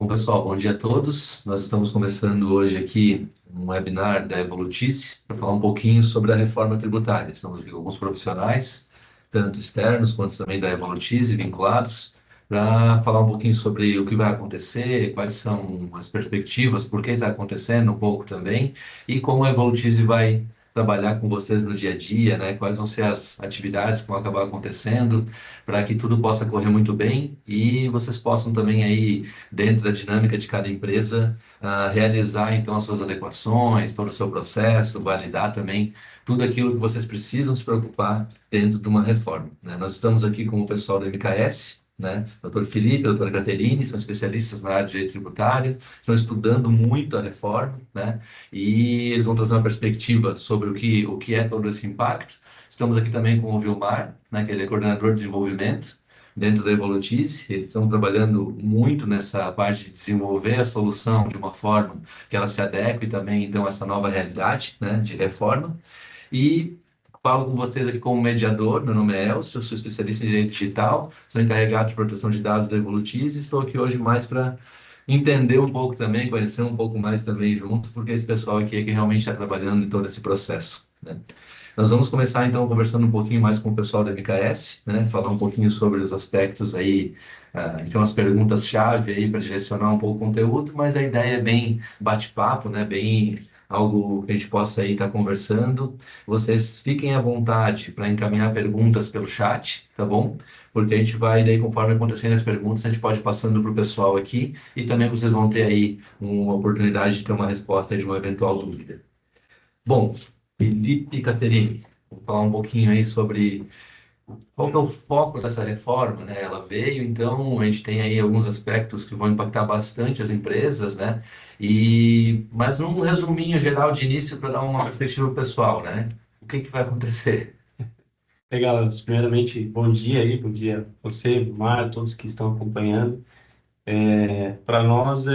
Bom, pessoal, bom dia a todos. Nós estamos começando hoje aqui um webinar da Evolutice para falar um pouquinho sobre a reforma tributária. Estamos aqui com alguns profissionais, tanto externos quanto também da Evolutice, vinculados, para falar um pouquinho sobre o que vai acontecer, quais são as perspectivas, por que está acontecendo um pouco também, e como a Evolutice vai trabalhar com vocês no dia a dia, né? Quais vão ser as atividades que vão acabar acontecendo, para que tudo possa correr muito bem e vocês possam também aí dentro da dinâmica de cada empresa, realizar então as suas adequações, todo o seu processo, validar também tudo aquilo que vocês precisam se preocupar dentro de uma reforma, né? Nós estamos aqui com o pessoal da MKS, né? Doutor Felipe, doutora Caterine, são especialistas na área de direito tributário, estão estudando muito a reforma, né? E eles vão trazer uma perspectiva sobre o que é todo esse impacto. Estamos aqui também com o Vilmar, né, que ele é coordenador de desenvolvimento dentro da Evolutice. Eles estão trabalhando muito nessa parte de desenvolver a solução de uma forma que ela se adeque também, então, a essa nova realidade, né, de reforma. E falo com vocês aqui como mediador. Meu nome é Elcio, eu sou especialista em direito digital, sou encarregado de proteção de dados da Evolutice e estou aqui hoje mais para entender um pouco também, conhecer um pouco mais também junto, porque esse pessoal aqui é que realmente está trabalhando em todo esse processo, né? Nós vamos começar então conversando um pouquinho mais com o pessoal da MKS, né? Falar um pouquinho sobre os aspectos aí, então as perguntas-chave aí para direcionar um pouco o conteúdo, mas a ideia é bem bate-papo, né? Bem algo que a gente possa aí estar conversando. Vocês fiquem à vontade para encaminhar perguntas pelo chat, tá bom? Porque a gente vai, daí, conforme acontecendo as perguntas, a gente pode ir passando para o pessoal aqui e também vocês vão ter aí uma oportunidade de ter uma resposta aí de uma eventual dúvida. Bom, Felipe e Caterine, vou falar um pouquinho aí sobre qual que é o foco dessa reforma, né? Ela veio, então, a gente tem aí alguns aspectos que vão impactar bastante as empresas, né? Mas um resuminho geral de início para dar uma perspectiva pessoal, né? O que que vai acontecer? Legal, primeiramente, bom dia aí, bom dia a você, Mar, todos que estão acompanhando. Para nós,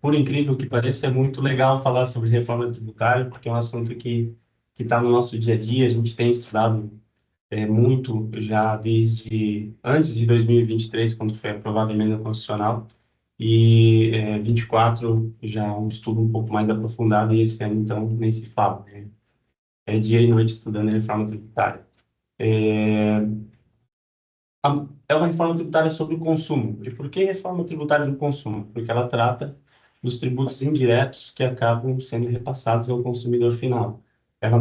por incrível que pareça, é muito legal falar sobre reforma tributária, porque é um assunto que está no nosso dia a dia. A gente tem estudado muito já desde antes de 2023, quando foi aprovada a emenda constitucional, e 24 já um estudo um pouco mais aprofundado, e esse ano, então, nem se fala, né? É dia e noite estudando a reforma tributária. É uma reforma tributária sobre o consumo. E por que reforma tributária do consumo? Porque ela trata dos tributos indiretos que acabam sendo repassados ao consumidor final. Ela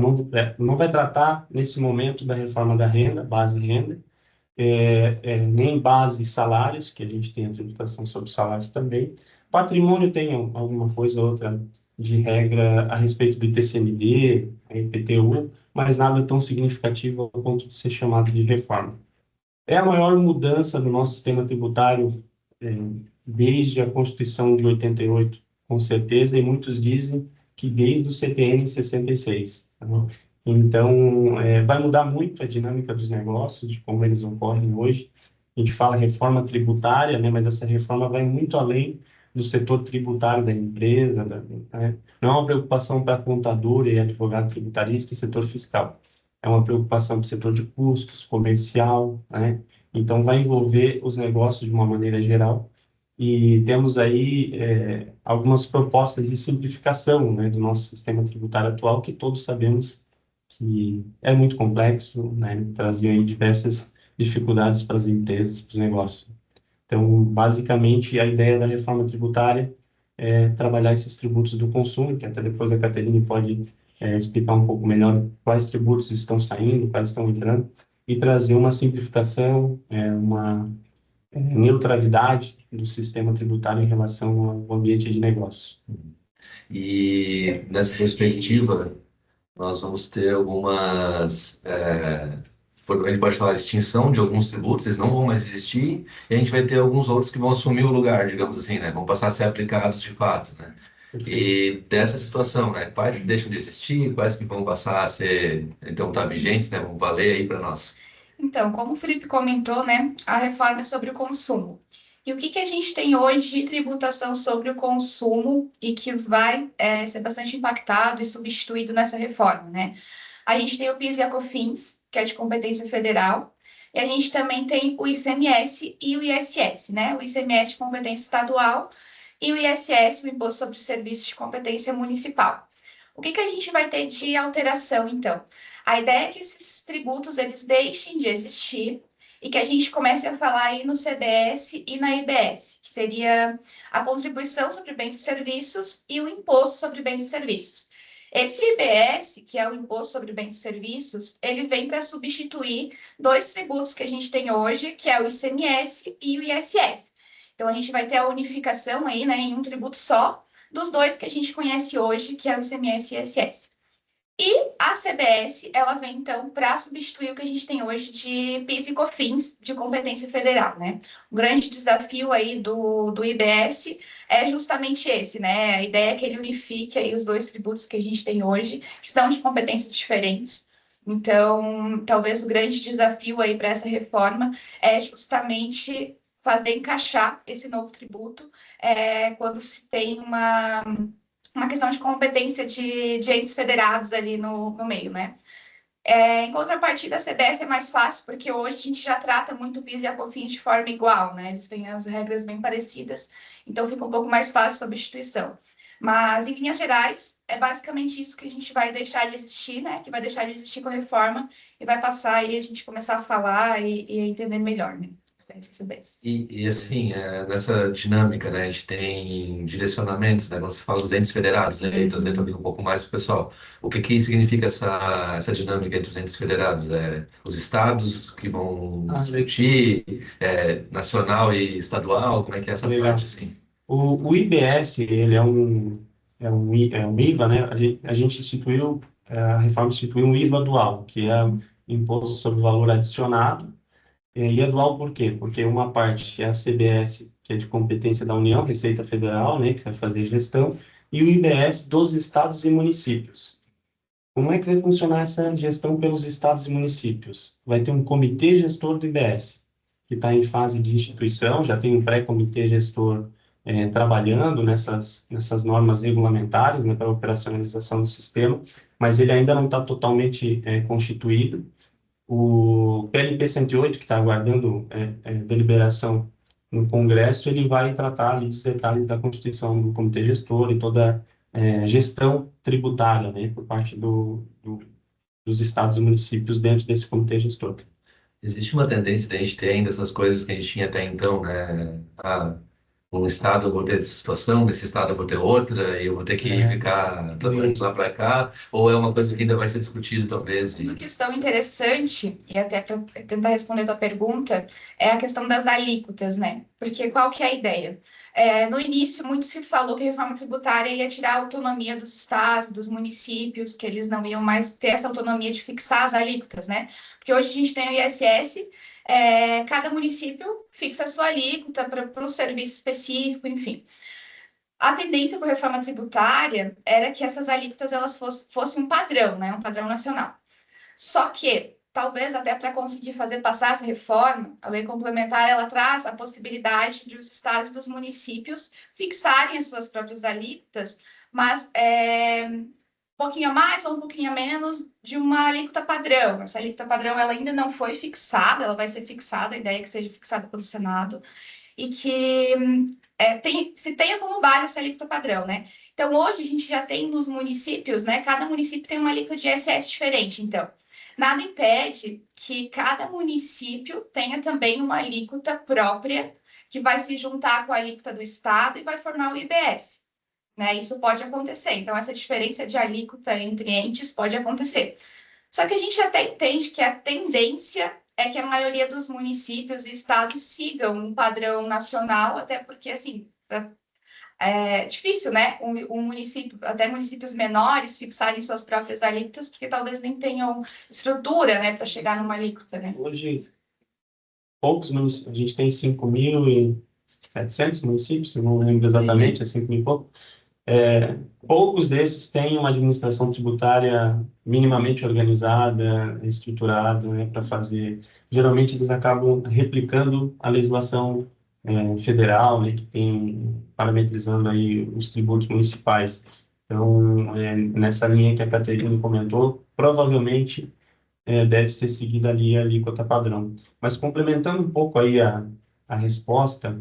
não vai tratar, nesse momento, da reforma da renda, base renda, nem base salários, que a gente tem a tributação sobre salários também. Patrimônio tem alguma coisa ou outra de regra a respeito do ITCMD, a IPTU, mas nada tão significativo ao ponto de ser chamado de reforma. É a maior mudança no nosso sistema tributário eh, desde a Constituição de 88, com certeza, e muitos dizem que desde o CTN 66. Tá bom? Então, vai mudar muito a dinâmica dos negócios, de como eles ocorrem hoje. A gente fala reforma tributária, né, mas essa reforma vai muito além do setor tributário da empresa, né? Não é uma preocupação para contador e advogado tributarista e setor fiscal. É uma preocupação para o setor de custos, comercial, né? Então, vai envolver os negócios de uma maneira geral. E temos aí algumas propostas de simplificação, né, do nosso sistema tributário atual, que todos sabemos que é muito complexo, né, trazia aí diversas dificuldades para as empresas, para os negócios. Então, basicamente, a ideia da reforma tributária é trabalhar esses tributos do consumo, que até depois a Caterine pode explicar um pouco melhor quais tributos estão saindo, quais estão entrando, e trazer uma simplificação, uma neutralidade do sistema tributário em relação ao ambiente de negócio. E nessa perspectiva, nós vamos ter algumas. A gente pode falar de extinção de alguns tributos, eles não vão mais existir, e a gente vai ter alguns outros que vão assumir o lugar, digamos assim, né? Vão passar a ser aplicados de fato, né? Perfeito. E dessa situação, né? Quais que deixam de existir, quais que vão passar a ser, então, tá vigentes, né? Vão valer aí para nós. Então, como o Felipe comentou, né, a reforma é sobre o consumo. E o que que a gente tem hoje de tributação sobre o consumo e que vai ser bastante impactado e substituído nessa reforma, né? A gente tem o PIS e a COFINS, que é de competência federal, e a gente também tem o ICMS e o ISS, né? O ICMS de competência estadual e o ISS, o Imposto sobre Serviços de Competência Municipal. O que que a gente vai ter de alteração, então? A ideia é que esses tributos eles deixem de existir e que a gente comece a falar aí no CBS e na IBS, que seria a contribuição sobre bens e serviços e o imposto sobre bens e serviços. Esse IBS, que é o Imposto sobre Bens e Serviços, ele vem para substituir dois tributos que a gente tem hoje, que é o ICMS e o ISS. Então, a gente vai ter a unificação aí, né, em um tributo só, dos dois que a gente conhece hoje, que é o ICMS e o ISS. E a CBS, ela vem, então, para substituir o que a gente tem hoje de PIS e COFINS de competência federal, né? O grande desafio aí do IBS é justamente esse, né? A ideia é que ele unifique aí os dois tributos que a gente tem hoje, que são de competências diferentes. Então, talvez o grande desafio aí para essa reforma é justamente fazer encaixar esse novo tributo quando se tem uma questão de competência de entes federados ali no meio, né? Em contrapartida, a CBS é mais fácil, porque hoje a gente já trata muito o PIS e a COFINS de forma igual, né? Eles têm as regras bem parecidas, então fica um pouco mais fácil a substituição. Mas, em linhas gerais, é basicamente isso que a gente vai deixar de existir, né? Que vai deixar de existir com a reforma e vai passar aí a gente começar a falar e a entender melhor, né? CBS. E assim, nessa dinâmica, né, a gente tem direcionamentos, né, quando se fala dos entes federados, né, então tenta ouvir um pouco mais para o pessoal. O que que significa essa dinâmica entre os entes federados? Os estados que vão discutir, nacional e estadual, como é que é essa Legal. parte, assim? O IBS, ele é um IVA, né? A gente instituiu, a reforma instituiu um IVA dual, que é Imposto sobre Valor Adicionado. E é dual por quê? Porque uma parte que é a CBS, que é de competência da União, Receita Federal, né, que vai fazer gestão, e o IBS dos estados e municípios. Como é que vai funcionar essa gestão pelos estados e municípios? Vai ter um comitê gestor do IBS, que está em fase de instituição, já tem um pré-comitê gestor trabalhando nessas normas regulamentares, né, para a operacionalização do sistema, mas ele ainda não está totalmente constituído. O PLP 108, que está aguardando deliberação no Congresso, ele vai tratar ali dos detalhes da constituição do comitê gestor e toda gestão tributária, né, por parte dos estados e municípios dentro desse comitê gestor. Existe uma tendência de a gente ter ainda essas coisas que a gente tinha até então, né? Um estado eu vou ter essa situação, nesse estado eu vou ter outra, e eu vou ter que ficar trabalhando de lá para cá, ou é uma coisa que ainda vai ser discutida, talvez? Uma questão interessante, e até para tentar responder a tua pergunta, é a questão das alíquotas, né? Porque qual que é a ideia? No início, muito se falou que a reforma tributária ia tirar a autonomia dos estados, dos municípios, que eles não iam mais ter essa autonomia de fixar as alíquotas, né? Porque hoje a gente tem o ISS, cada município fixa a sua alíquota para um serviço específico, enfim. A tendência com a reforma tributária era que essas alíquotas elas fossem um padrão, né? Um padrão nacional. Só que, talvez até para conseguir fazer passar essa reforma, a lei complementar ela traz a possibilidade de os estados e dos municípios fixarem as suas próprias alíquotas, mas um pouquinho a mais ou um pouquinho a menos de uma alíquota padrão. Essa alíquota padrão ela ainda não foi fixada, ela vai ser fixada, a ideia é que seja fixada pelo Senado, e que se tenha como base essa alíquota padrão, né? Então, hoje a gente já tem nos municípios, né? Cada município tem uma alíquota de ISS diferente, então. Nada impede que cada município tenha também uma alíquota própria, que vai se juntar com a alíquota do Estado e vai formar o IBS. Né? Isso pode acontecer. Então, essa diferença de alíquota entre entes pode acontecer. Só que a gente até entende que a tendência é que a maioria dos municípios e estados sigam um padrão nacional, até porque, assim, é difícil, né? Um município, até municípios menores, fixarem suas próprias alíquotas, porque talvez nem tenham estrutura, né, para chegar numa alíquota, né? Hoje, poucos municípios, a gente tem 5.700 municípios, eu não lembro exatamente, é 5.000 e pouco. Poucos desses têm uma administração tributária minimamente organizada, estruturada, né, para fazer. Geralmente, eles acabam replicando a legislação federal, né, que tem parametrizando aí os tributos municipais. Então, nessa linha que a Caterina comentou, provavelmente deve ser seguida ali a alíquota padrão. Mas complementando um pouco aí a resposta,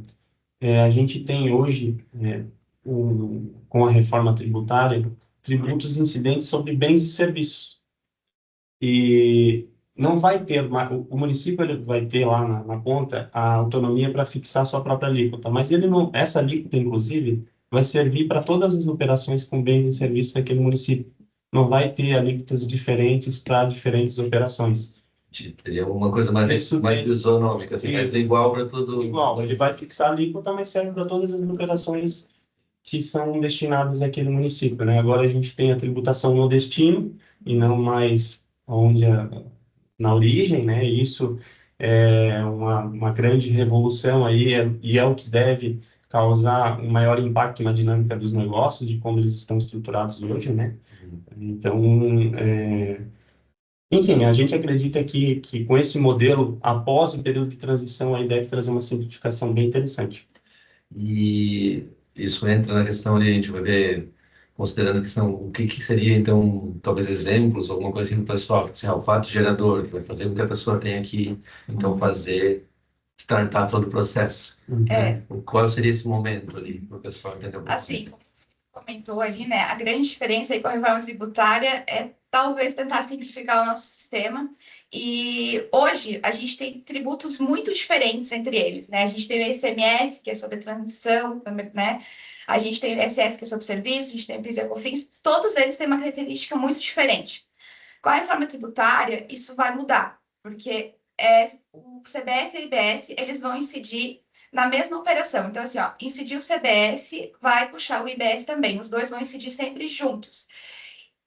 a gente tem hoje, com a reforma tributária, tributos incidentes sobre bens e serviços. E não vai ter, o município ele vai ter lá na ponta a autonomia para fixar sua própria alíquota, mas ele não, essa alíquota, inclusive, vai servir para todas as operações com bens e serviços daquele município. Não vai ter alíquotas diferentes para diferentes operações. Teria uma coisa mais, Isso mais tem- isonômica, assim, mas é igual para tudo. Igual, ele vai fixar a alíquota, mas serve para todas as operações que são destinadas àquele município, né? Agora a gente tem a tributação no destino e não mais onde na origem, né? Isso é uma grande revolução aí e é o que deve causar um maior impacto na dinâmica dos negócios, de como eles estão estruturados hoje, né? Então, enfim, a gente acredita que com esse modelo, após o período de transição, aí deve trazer uma simplificação bem interessante. E isso entra na questão ali, a gente vai ver, considerando a questão, o que, que seria, então, talvez exemplos, alguma coisa assim para o pessoal, assim, o fato gerador, que vai fazer com que a pessoa tenha que, então, fazer, startar todo o processo. É, Qual seria esse momento ali, para o pessoal entender um pouco? assim, comentou ali, né? A grande diferença aí com a reforma tributária é talvez tentar simplificar o nosso sistema. E hoje a gente tem tributos muito diferentes entre eles, né? A gente tem o ICMS, que é sobre a transição, né? A gente tem o ISS, que é sobre serviço, a gente tem o PIS e a COFINS, todos eles têm uma característica muito diferente. Com a reforma tributária, isso vai mudar, porque o CBS e a IBS, eles vão incidir na mesma operação. Então, assim, ó, incidir o CBS vai puxar o IBS também. Os dois vão incidir sempre juntos.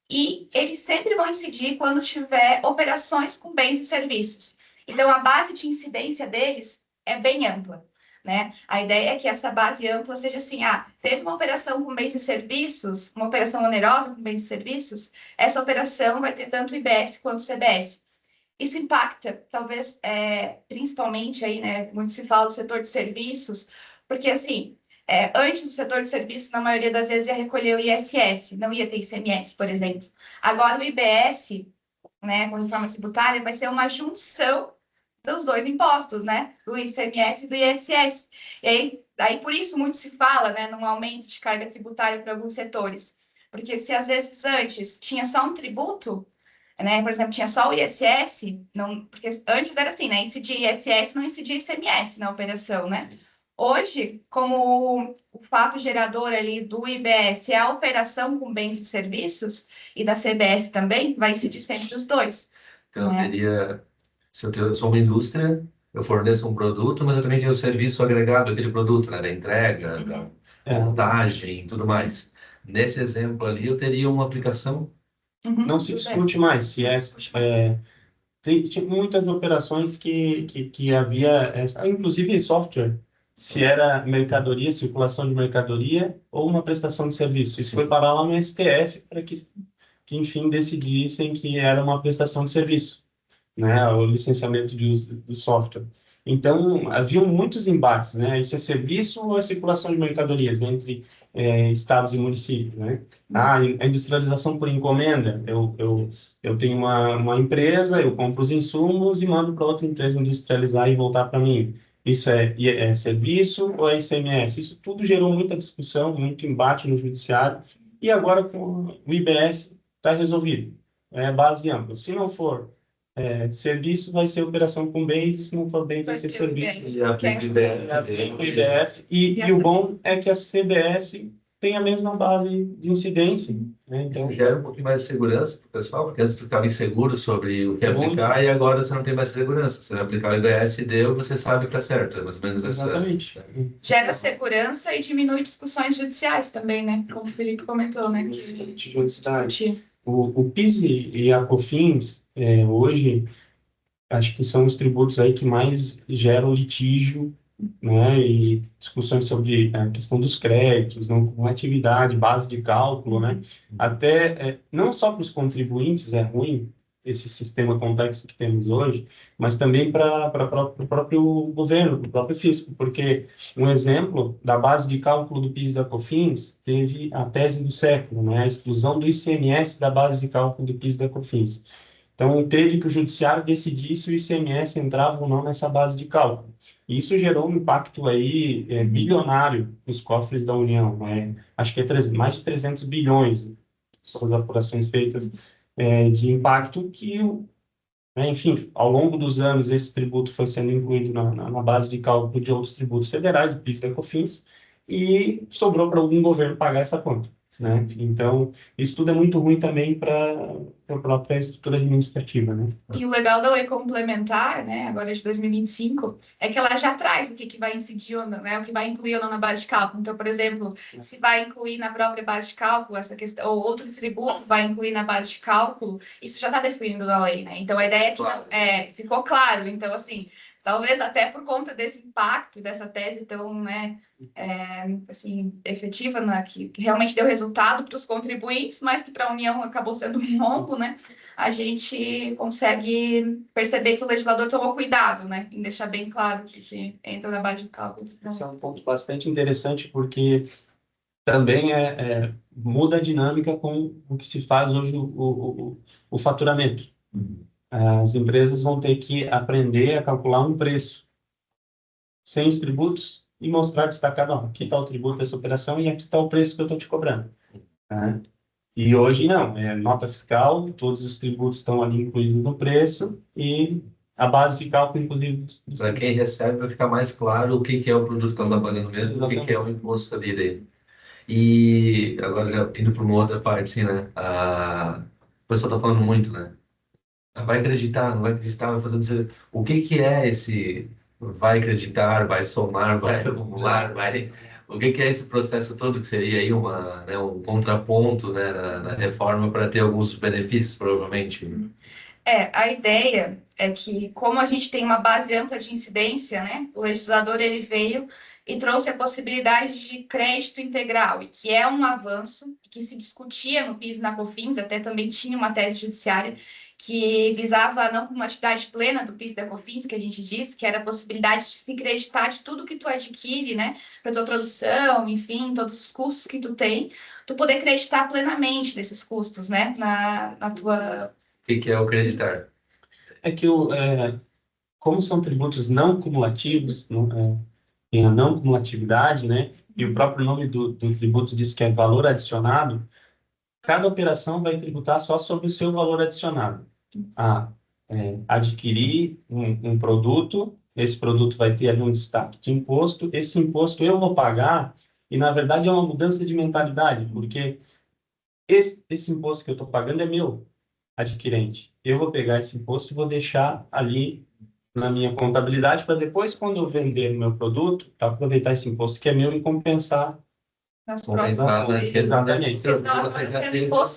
E eles sempre vão incidir quando tiver operações com bens e serviços. Então, a base de incidência deles é bem ampla. Né? A ideia é que essa base ampla seja assim: teve uma operação com bens e serviços, uma operação onerosa com bens e serviços, essa operação vai ter tanto o IBS quanto o CBS. Isso impacta, talvez, principalmente aí, né? Muito se fala do setor de serviços, porque assim, antes do setor de serviços, na maioria das vezes ia recolher o ISS, não ia ter ICMS, por exemplo. Agora o IBS, né, com a reforma tributária, vai ser uma junção dos dois impostos, né? Do ICMS e do ISS. E aí por isso muito se fala, né, num aumento de carga tributária para alguns setores. Porque se às vezes antes tinha só um tributo, né? Por exemplo, tinha só o ISS, não, porque antes era assim, né? Incidia ISS, não incidia ICMS na operação, né? Hoje, como o fato gerador ali do IBS é a operação com bens e serviços, e da CBS também, vai incidir sempre os dois. Então, eu Né? teria, se eu sou uma indústria, eu forneço um produto, mas eu também tenho o serviço agregado àquele produto, né? Da entrega, da montagem e tudo mais. Nesse exemplo ali, eu teria uma aplicação. Não se discute mais se tinha muitas operações que havia, inclusive software, se era mercadoria, circulação de mercadoria ou uma prestação de serviço. Isso foi parar lá no STF para que, enfim, decidissem que era uma prestação de serviço, né, o licenciamento de uso do software. Então, haviam muitos embates, né, isso é serviço ou é circulação de mercadorias entre estados e municípios, né? A industrialização por encomenda, eu tenho uma empresa, eu compro os insumos e mando para outra empresa industrializar e voltar para mim. Isso é serviço ou é ICMS? Isso tudo gerou muita discussão, muito embate no judiciário, e agora com o IBS está resolvido. É base ampla. Se não for serviço, vai ser operação com bens, e se não for bem, vai ser serviço. E aplica o IBS. O IBS. E o bom é que a CBS tem a mesma base de incidência, né? Então, Isso gera um pouquinho mais de segurança para o pessoal, porque antes tu ficava inseguro sobre o que Muito. aplicar e agora você não tem mais segurança. Você vai aplicar o IBS e deu, você sabe que está certo. É mais ou menos essa. exatamente. Gera segurança e diminui discussões judiciais também, né? Como o Felipe comentou, né? Discutir. O PIS e a COFINS, hoje, acho que são os tributos aí que mais geram litígio, né, e discussões sobre a questão dos créditos, não atividade, base de cálculo, né, até, não só para os contribuintes é ruim esse sistema complexo que temos hoje, mas também para o próprio governo, para o próprio fisco, porque um exemplo da base de cálculo do PIS e da COFINS teve a tese do século, né, a exclusão do ICMS da base de cálculo do PIS e da COFINS. Então, teve que o judiciário decidir se o ICMS entrava ou não nessa base de cálculo. E isso gerou um impacto aí bilionário nos cofres da União, né? Acho que é mais de 300 bilhões, as apurações feitas, de impacto que, né, enfim, ao longo dos anos, esse tributo foi sendo incluído na base de cálculo de outros tributos federais, do PIS e da COFINS, e sobrou para algum governo pagar essa conta, né? Então, isso tudo é muito ruim também para a própria estrutura administrativa, né? E o legal da lei complementar, né, agora de 2025, é que ela já traz o que vai incidir ou não, né, o que vai incluir ou não na base de cálculo. Então, por exemplo, se vai incluir na própria base de cálculo essa questão, ou outro tributo vai incluir na base de cálculo, isso já está definido na lei, né? Então, a ideia é que ficou claro. Então, assim, talvez até por conta desse impacto, dessa tese tão, né, assim, efetiva, né, que realmente deu resultado para os contribuintes, mas que para a União acabou sendo um rombo, né? A gente consegue perceber que o legislador tomou cuidado, né, em deixar bem claro que entra na base de cálculo. Esse é um ponto bastante interessante, porque também muda a dinâmica com o que se faz hoje o faturamento. As empresas vão ter que aprender a calcular um preço sem os tributos e mostrar destacado, ó, aqui está o tributo dessa operação e aqui está o preço que eu estou te cobrando, né? E hoje não, é nota fiscal, todos os tributos estão ali incluídos no preço e a base de cálculo, inclusive. Para quem recebe, vai ficar mais claro o que é o produto que ela está pagando mesmo, o que é o imposto ali dele. E agora, já indo para uma outra parte, assim, né? O pessoal está falando muito, né? Vai acreditar, não vai acreditar, vai fazendo... O que é esse vai acreditar, vai somar, vai acumular, vai... O que é esse processo todo que seria aí né, um contraponto, né, na reforma para ter alguns benefícios, provavelmente? A ideia é que, como a gente tem uma base ampla de incidência, né, o legislador ele veio e trouxe a possibilidade de crédito integral, e que é um avanço, que se discutia no PIS e na COFINS, até também tinha uma tese judiciária que visava a não cumulatividade plena do PIS e da COFINS, que a gente disse, que era a possibilidade de se creditar de tudo que tu adquire, né, para tua produção, enfim, todos os custos que tu tem, tu poder creditar plenamente desses custos, né, na tua... O que é o creditar? É que, como são tributos não cumulativos, tem a não cumulatividade, né? E o próprio nome do tributo diz que é valor adicionado. Cada operação vai tributar só sobre o seu valor adicionado. Adquirir um produto, esse produto vai ter ali um destaque de imposto, esse imposto eu vou pagar, e na verdade é uma mudança de mentalidade, porque esse imposto que eu estou pagando é meu, adquirente. Eu vou pegar esse imposto e vou deixar ali na minha contabilidade para depois, quando eu vender o meu produto, aproveitar esse imposto que é meu e compensar. Nas Compensar, próximas. né? Exatamente. Porque senão vai ficando imposto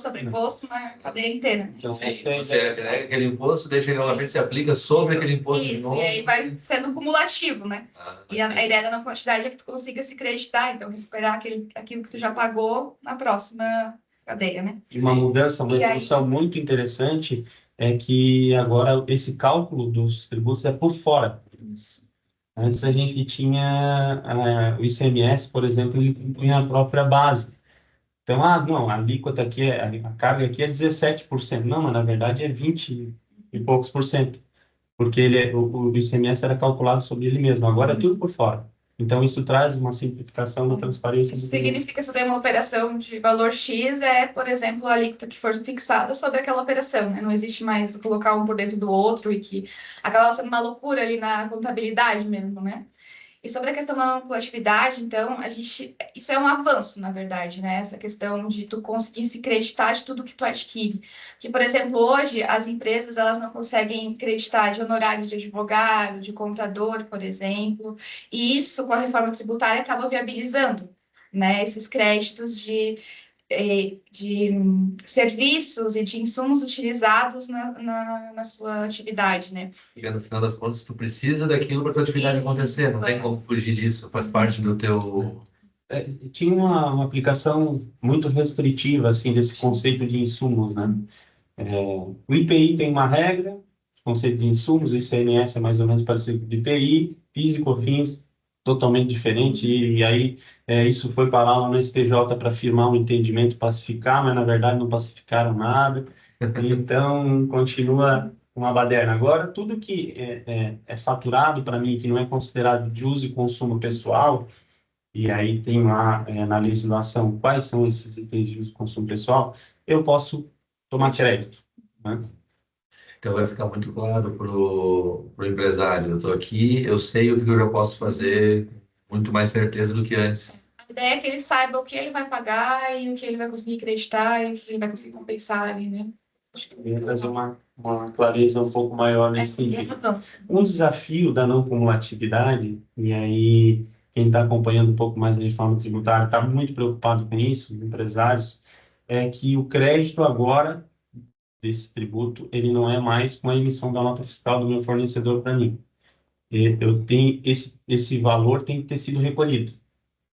sobre imposto na cadeia inteira. Então, Sim, você agrega aquele imposto, deixa ele lá frente, se aplica sobre aquele imposto de Isso, novo. e aí vai sendo cumulativo, né? E a Sim. ideia da não quantidade é que tu consiga se creditar, então recuperar aquilo que tu já pagou na próxima cadeia, né? E uma mudança, uma E aí- evolução muito interessante é que agora esse cálculo dos tributos é por fora. Antes a gente tinha o ICMS, por exemplo, ele compunha a própria base. Então, não, a alíquota aqui, a carga aqui é 17%. Não, mas na verdade é 20 e poucos por cento, porque o ICMS era calculado sobre ele mesmo. Agora é tudo por fora. Então, isso traz uma simplificação, uma transparência. Isso significa que se tem uma operação de valor X, por exemplo, a alíquota que for fixada sobre aquela operação, né? Não existe mais colocar um por dentro do outro e que acaba sendo uma loucura ali na contabilidade mesmo, né? E sobre a questão da não coletividade, então, isso é um avanço, na verdade, né? Essa questão de tu conseguir se creditar de tudo que tu adquire. Que, por exemplo, hoje, as empresas, elas não conseguem creditar de honorários de advogado, de contador, por exemplo, e isso, com a reforma tributária, acaba viabilizando, né? Esses créditos de serviços e de insumos utilizados na sua atividade, né? Porque no final das contas, tu precisa daquilo para tua atividade acontecer, não tem como fugir disso, faz parte do teu... Tinha uma aplicação muito restritiva, assim, desse conceito de insumos, né? O IPI tem uma regra, conceito de insumos, o ICMS é mais ou menos parecido com o IPI, PIS e COFINS totalmente diferente, e aí isso foi parar lá no STJ para firmar um entendimento, pacificar, mas na verdade não pacificaram nada. Então, continua uma baderna. Agora, tudo que é faturado para mim, que não é considerado de uso e consumo pessoal, e aí tem lá na legislação quais são esses itens de uso e consumo pessoal, eu posso tomar crédito, né? Então vai ficar muito claro para o empresário. Eu estou aqui, eu sei o que eu já posso fazer com muito mais certeza do que antes. A ideia é que ele saiba o que ele vai pagar e o que ele vai conseguir acreditar e o que ele vai conseguir compensar ali, né? Acho que E trazer uma clareza um pouco maior nesse sentido. avanço. Um desafio da não cumulatividade, e aí quem está acompanhando um pouco mais a reforma tributária está muito preocupado com isso, empresários, é que o crédito agora desse tributo, ele não é mais com a emissão da nota fiscal do meu fornecedor para mim. Eu tenho esse valor tem que ter sido recolhido,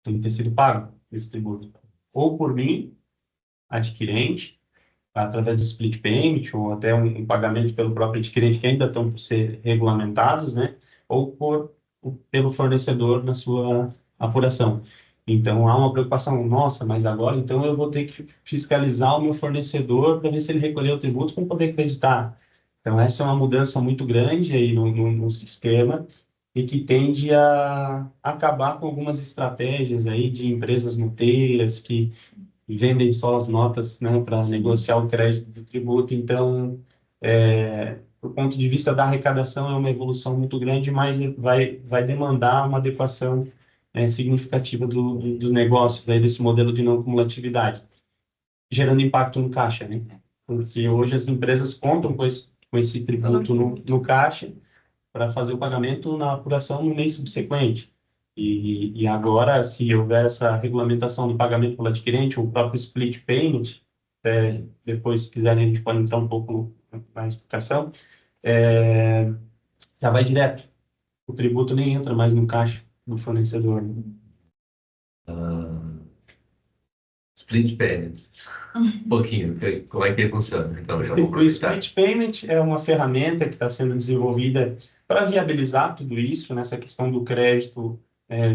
tem que ter sido pago esse tributo, ou por mim, adquirente, através do split payment, ou até um pagamento pelo próprio adquirente, que ainda estão por ser regulamentados, né? Ou pelo fornecedor na sua apuração. Então, há uma preocupação, nossa, mas agora, então, eu vou ter que fiscalizar o meu fornecedor para ver se ele recolheu o tributo para poder acreditar. Então, essa é uma mudança muito grande aí no sistema e que tende a acabar com algumas estratégias aí de empresas multeiras que vendem só as notas, né, para negociar o crédito do tributo. Então, do ponto de vista da arrecadação, é uma evolução muito grande, mas vai demandar uma adequação significativa dos negócios, aí, desse modelo de não cumulatividade, gerando impacto no caixa, né? Porque hoje as empresas contam com esse tributo no caixa para fazer o pagamento na apuração no mês subsequente. E agora, se houver essa regulamentação do pagamento pelo adquirente, ou o próprio split payment, depois, se quiserem, a gente pode entrar um pouco na explicação, é, já vai direto. O tributo nem entra mais no caixa do fornecedor, né? Ah, split payment. Um pouquinho, como é que funciona? Então, já vou O aproveitar. split payment é uma ferramenta que está sendo desenvolvida para viabilizar tudo isso, nessa questão do crédito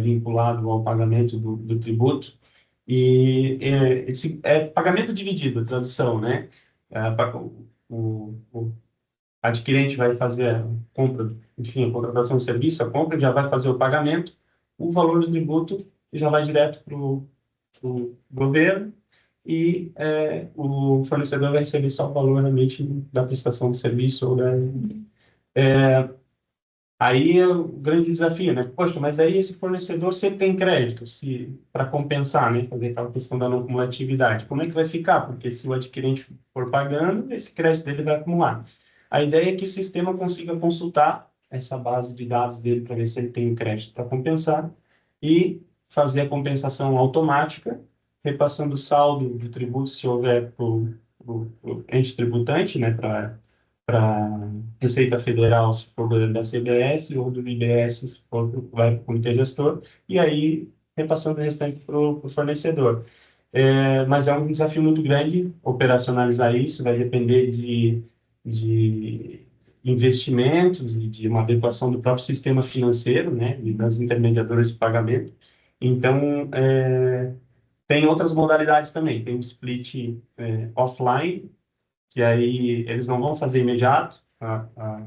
vinculado ao pagamento do tributo. E esse é pagamento dividido, a tradução, né? O adquirente vai fazer a compra, enfim, a contratação de serviço, a compra, já vai fazer o pagamento, o valor do tributo já vai direto para o governo e o fornecedor vai receber só o valor realmente da prestação de serviço ou Aí é o grande desafio, né? Poxa, mas aí esse fornecedor sempre tem crédito, se para compensar, né? Fazer aquela questão da não cumulatividade. Como é que vai ficar? Porque se o adquirente for pagando, esse crédito dele vai acumular. A ideia é que o sistema consiga consultar essa base de dados dele para ver se ele tem crédito para compensar e fazer a compensação automática, repassando o saldo do tributo, se houver, para o ente tributante, né? Para Receita Federal, se for da CBS, ou do IBS, se for vai para o comitê gestor, e aí repassando o restante para o fornecedor. Mas é um desafio muito grande operacionalizar isso, vai depender de investimentos e de uma adequação do próprio sistema financeiro, né, e das intermediadoras de pagamento. Então, tem outras modalidades também, tem o split offline, que aí eles não vão fazer imediato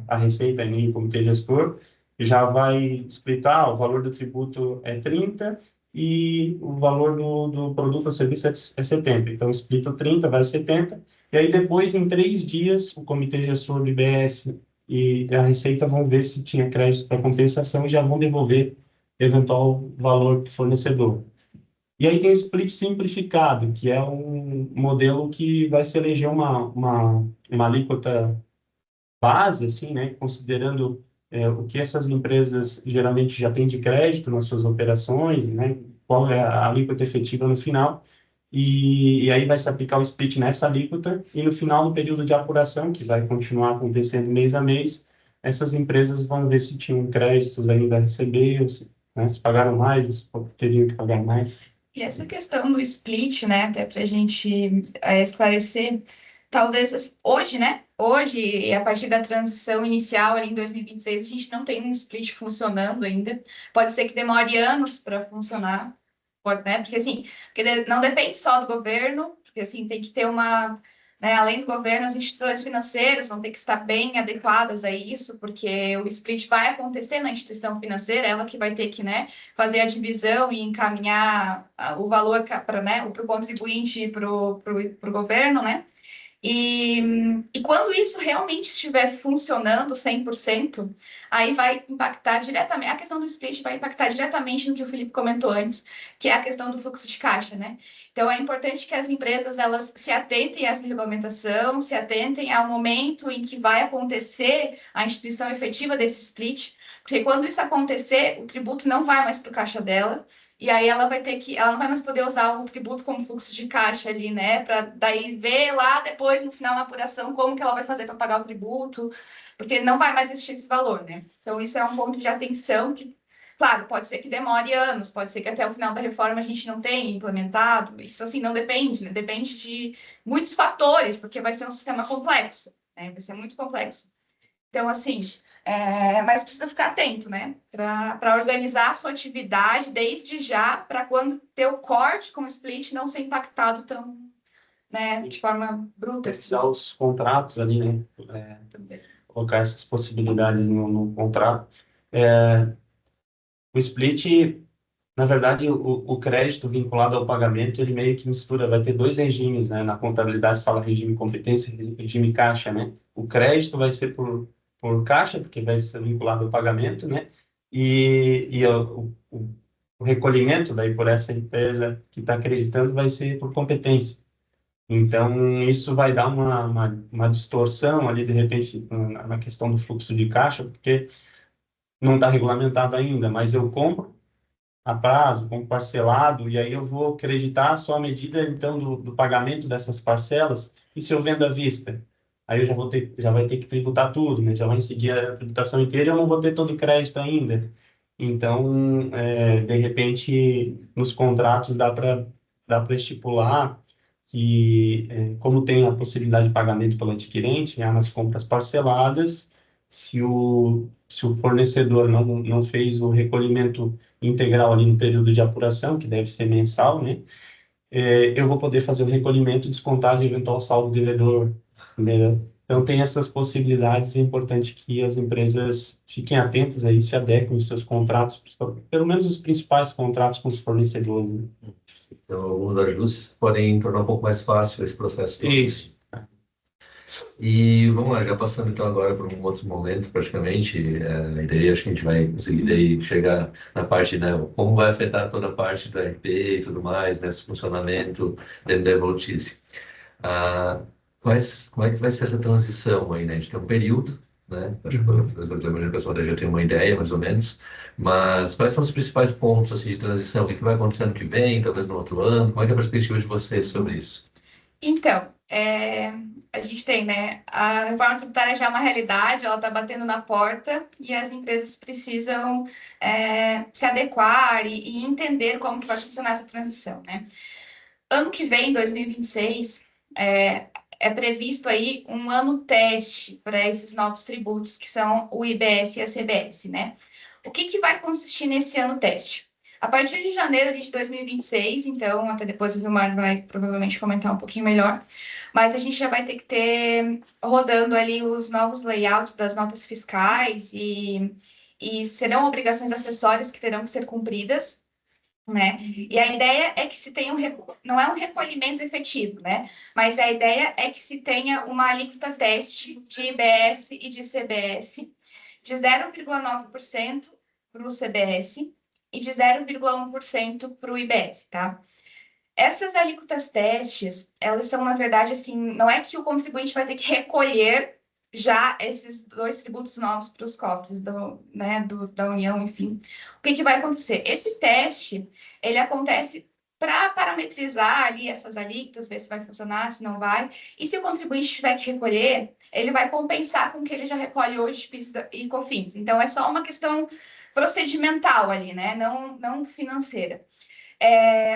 a receita em comitê gestor, já vai explicar o valor do tributo é 30 e o valor do produto ou serviço é 70. Então, explica o 30, vai 70, e aí depois, em 3 dias, o comitê gestor do IBS e a Receita vão ver se tinha crédito para compensação e já vão devolver eventual valor do fornecedor. E aí tem o split simplificado, que é um modelo que vai se eleger uma alíquota base, assim, né, considerando o que essas empresas geralmente já têm de crédito nas suas operações, né, qual é a alíquota efetiva no final, e aí vai se aplicar o split nessa alíquota, e no final do período de apuração, que vai continuar acontecendo mês a mês, essas empresas vão ver se tinham créditos ainda a receber, ou se, né, se pagaram mais, ou se teriam que pagar mais. E essa questão do split, né, até para a gente esclarecer, talvez hoje, né, hoje, e a partir da transição inicial ali em 2026, a gente não tem um split funcionando ainda. Pode ser que demore anos para funcionar, pode, né, porque assim, não depende só do governo, porque assim, tem que ter né? Além do governo, as instituições financeiras vão ter que estar bem adequadas a isso, porque o split vai acontecer na instituição financeira, ela que vai ter que, né, fazer a divisão e encaminhar o valor para, né, o contribuinte e para o governo, né? E quando isso realmente estiver funcionando 100%, aí vai impactar diretamente, a questão do split vai impactar diretamente no que o Felipe comentou antes, que é a questão do fluxo de caixa, né? Então, é importante que as empresas, elas se atentem a essa regulamentação, se atentem ao momento em que vai acontecer a instituição efetiva desse split, porque quando isso acontecer, o tributo não vai mais para o caixa dela, e aí ela vai ter que, ela não vai mais poder usar o tributo como fluxo de caixa ali, né? Para daí ver lá depois, no final, na apuração, como que ela vai fazer para pagar o tributo, porque não vai mais existir esse valor, né? Então, isso é um ponto de atenção que, claro, pode ser que demore anos, pode ser que até o final da reforma a gente não tenha implementado. Isso, assim, não depende, né? Depende de muitos fatores, porque vai ser um sistema complexo, né? Vai ser muito complexo. Então, assim, mas precisa ficar atento, né? Para organizar a sua atividade desde já, para quando ter o corte com o split não ser impactado tão, né, de forma bruta. Assim. Precisar os contratos ali, né? Colocar essas possibilidades no contrato. O split, na verdade, o crédito vinculado ao pagamento, ele meio que mistura, vai ter dois regimes, né? Na contabilidade se fala regime competência e regime caixa, né? O crédito vai ser por caixa, porque vai ser vinculado ao pagamento, né? E o recolhimento, daí por essa empresa que está acreditando, vai ser por competência. Então, isso vai dar uma distorção ali, de repente, na questão do fluxo de caixa, porque não está regulamentado ainda, mas eu compro a prazo, como parcelado, e aí eu vou acreditar só a medida, então, do pagamento dessas parcelas, e se eu vendo à vista? Aí eu já vai ter que tributar tudo, né? Já vai seguir a tributação inteira e eu não vou ter todo o crédito ainda. Então, de repente, nos contratos dá para estipular que, como tem a possibilidade de pagamento pelo adquirente, né, nas compras parceladas, se o fornecedor não fez o recolhimento integral ali no período de apuração, que deve ser mensal, né? Eu vou poder fazer o recolhimento e descontar de eventual saldo devedor, entendeu? Então, tem essas possibilidades, é importante que as empresas fiquem atentas a isso e adequem os seus contratos, pelo menos os principais contratos com os fornecedores, né? Então, alguns ajustes podem tornar um pouco mais fácil esse processo todo. Isso. E vamos lá, já passando então agora para um outro momento, praticamente, e daí acho que a gente vai conseguir daí chegar na parte, né, como vai afetar toda a parte do RP e tudo mais, né, esse funcionamento dentro da Evolutice. Como é que vai ser essa transição aí, né? A gente tem um período, né? Acho que o pessoal já tem uma ideia, mais ou menos, mas quais são os principais pontos assim, de transição? O que vai acontecer ano que vem, talvez no outro ano? Qual é a perspectiva de vocês sobre isso? Então, a gente tem, né? A reforma tributária já é uma realidade, ela está batendo na porta e as empresas precisam se adequar e entender como que vai funcionar essa transição, né? Ano que vem, 2026, é previsto aí um ano teste para esses novos tributos, que são o IBS e a CBS, né? O que que vai consistir nesse ano teste? A partir de janeiro de 2026, então, até depois o Vilmar vai provavelmente comentar um pouquinho melhor, mas a gente já vai ter que ter rodando ali os novos layouts das notas fiscais e serão obrigações acessórias que terão que ser cumpridas, né? E a ideia é que se tenha não é um recolhimento efetivo, né? Mas a ideia é que se tenha uma alíquota teste de IBS e de CBS de 0,9% para o CBS e de 0,1% para o IBS, tá? Essas alíquotas testes, elas são, na verdade, assim, não é que o contribuinte vai ter que recolher já esses dois tributos novos para os cofres né, da União, enfim. O que vai acontecer? Esse teste, ele acontece para parametrizar ali essas alíquotas, ver se vai funcionar, se não vai. E se o contribuinte tiver que recolher, ele vai compensar com o que ele já recolhe hoje de PIS e COFINS. Então, é só uma questão procedimental ali, né? Não financeira.